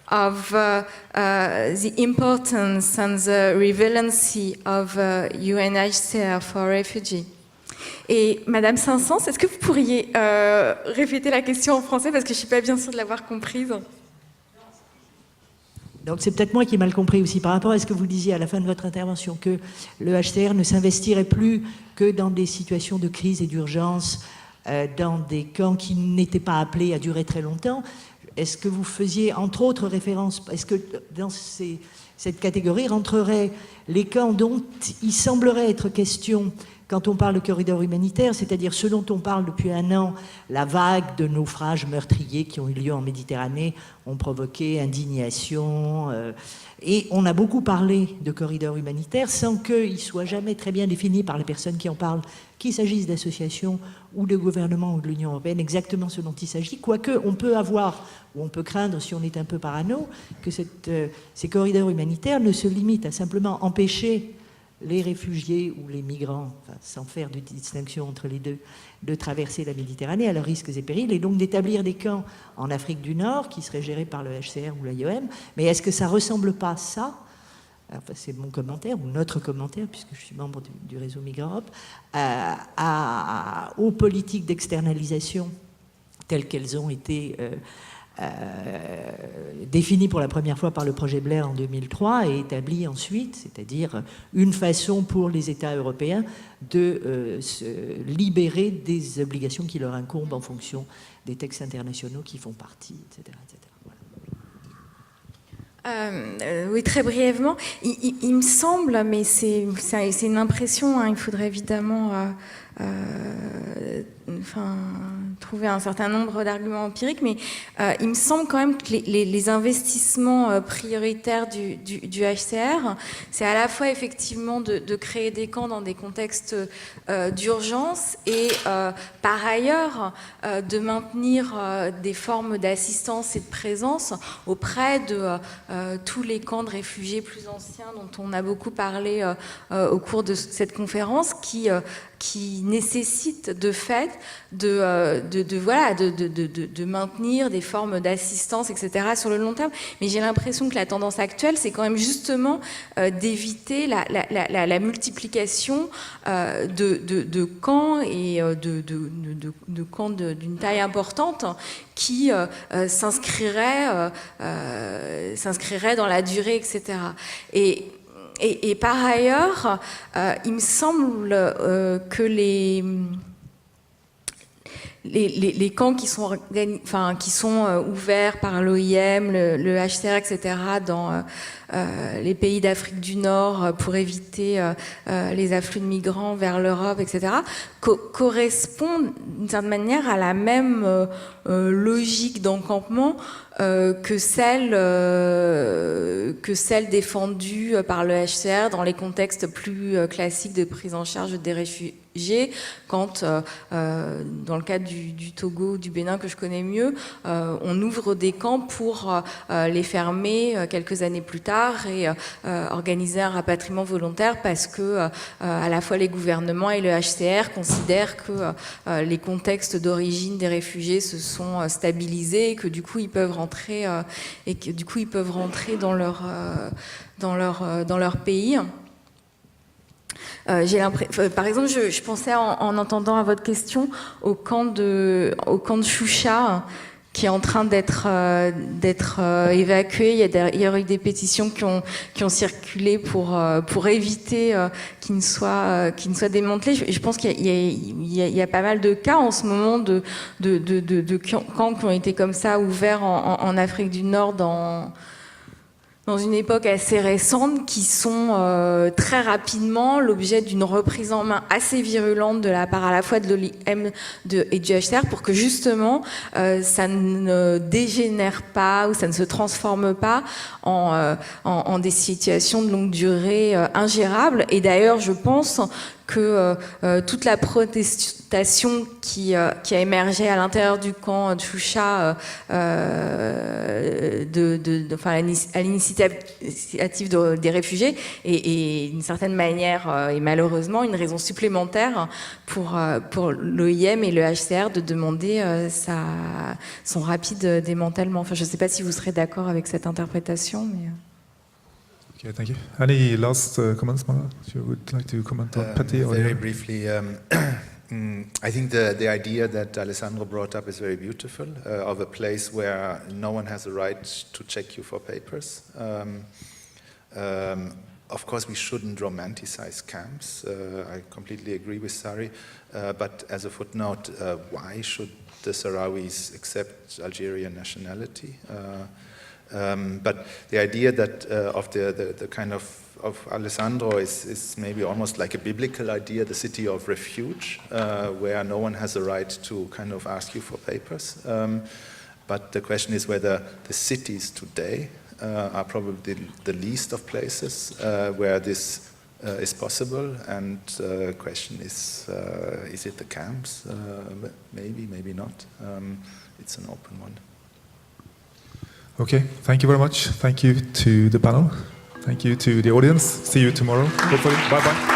of the importance and the relevancy of UNHCR for refugees. Et Madame Saint-Saëns, est-ce que vous pourriez répéter la question en français parce que je ne suis pas bien sûre de l'avoir comprise? Donc c'est peut-être moi qui ai mal compris aussi par rapport à ce que vous disiez à la fin de votre intervention, que le HCR ne s'investirait plus que dans des situations de crise et d'urgence, dans des camps qui n'étaient pas appelés à durer très longtemps. Est-ce que vous faisiez entre autres référence, est-ce que dans cette catégorie rentreraient les camps dont il semblerait être question quand on parle de corridor humanitaire, c'est-à-dire ce dont on parle depuis un an, la vague de naufrages meurtriers qui ont eu lieu en Méditerranée ont provoqué indignation. Et on a beaucoup parlé de corridor humanitaire sans qu'il soit jamais très bien défini par les personnes qui en parlent, qu'il s'agisse d'associations ou de gouvernements ou de l'Union européenne, exactement ce dont il s'agit. Quoique on peut avoir, ou on peut craindre si on est un peu parano, que ces corridors humanitaires ne se limitent à simplement empêcher les réfugiés ou les migrants, enfin, sans faire de distinction entre les deux, de traverser la Méditerranée à leurs risques et périls, et donc d'établir des camps en Afrique du Nord qui seraient gérés par le HCR ou l'IOM. Mais est-ce que ça ne ressemble pas à ça, enfin, c'est mon commentaire, ou notre commentaire, puisque je suis membre du réseau Migrants-Europe, aux politiques d'externalisation telles qu'elles ont été défini pour la première fois par le projet Blair en 2003 et établi ensuite, c'est-à-dire une façon pour les États européens de se libérer des obligations qui leur incombent en fonction des textes internationaux qui font partie, etc. etc. Voilà. Oui, très brièvement. Il me semble, mais c'est une impression, hein, il faudrait évidemment trouver un certain nombre d'arguments empiriques, mais il me semble quand même que les investissements prioritaires du HCR, c'est à la fois effectivement de créer des camps dans des contextes d'urgence et par ailleurs de maintenir des formes d'assistance et de présence auprès de tous les camps de réfugiés plus anciens dont on a beaucoup parlé au cours de cette conférence, qui nécessite de fait de maintenir des formes d'assistance, etc. sur le long terme. Mais j'ai l'impression que la tendance actuelle, c'est quand même justement d'éviter la multiplication de camps et de camps d'une taille importante qui s'inscriraient dans la durée, etc. Et par ailleurs, il me semble que les camps qui sont ouverts par l'OIM, le HCR, etc., dans les pays d'Afrique du Nord pour éviter les afflux de migrants vers l'Europe, etc., correspondent d'une certaine manière à la même logique d'encampement que celle défendue par le HCR dans les contextes plus classiques de prise en charge des réfugiés, quand, dans le cadre du Togo, du Bénin que je connais mieux, on ouvre des camps pour les fermer quelques années plus tard et organiser un rapatriement volontaire parce que à la fois les gouvernements et le HCR considèrent que les contextes d'origine des réfugiés se sont stabilisés et que du coup ils peuvent rentrer dans leur pays. Par exemple, je pensais en entendant à votre question au camp de Choucha, qui est en train d'être évacué. Il y a d'ailleurs eu des pétitions qui ont circulé pour éviter qu'il ne soit démantelé. Je pense qu'il y a pas mal de cas en ce moment de camps qui ont été comme ça ouverts en Afrique du Nord dans une époque assez récente, qui sont très rapidement l'objet d'une reprise en main assez virulente de la part à la fois de l'OIM et du EHESS pour que justement ça ne dégénère pas ou ça ne se transforme pas en des situations de longue durée ingérables. Et d'ailleurs, je pense que toute la protestation qui a émergé à l'intérieur du camp de Choucha à l'initiative des réfugiés est d'une certaine manière et malheureusement une raison supplémentaire pour l'OIM et le EHESS de demander son rapide démantèlement. Enfin, je ne sais pas si vous serez d'accord avec cette interprétation, mais... Okay, thank you. Any last comments, Manuel? You would like to comment on Patti? Very briefly, I think the idea that Alessandro brought up is very beautiful, of a place where no one has a right to check you for papers. Of course, we shouldn't romanticize camps. I completely agree with Sari. But as a footnote, why should the Sahrawis accept Algerian nationality? But the idea that of the kind of Alessandro is maybe almost like a biblical idea, the city of refuge, where no one has a right to kind of ask you for papers. But the question is whether the cities today are probably the least of places where this is possible. And the question is it the camps? Maybe, maybe not. It's an open one. Okay, thank you very much. Thank you to the panel. Thank you to the audience. See you tomorrow, hopefully. Bye-bye.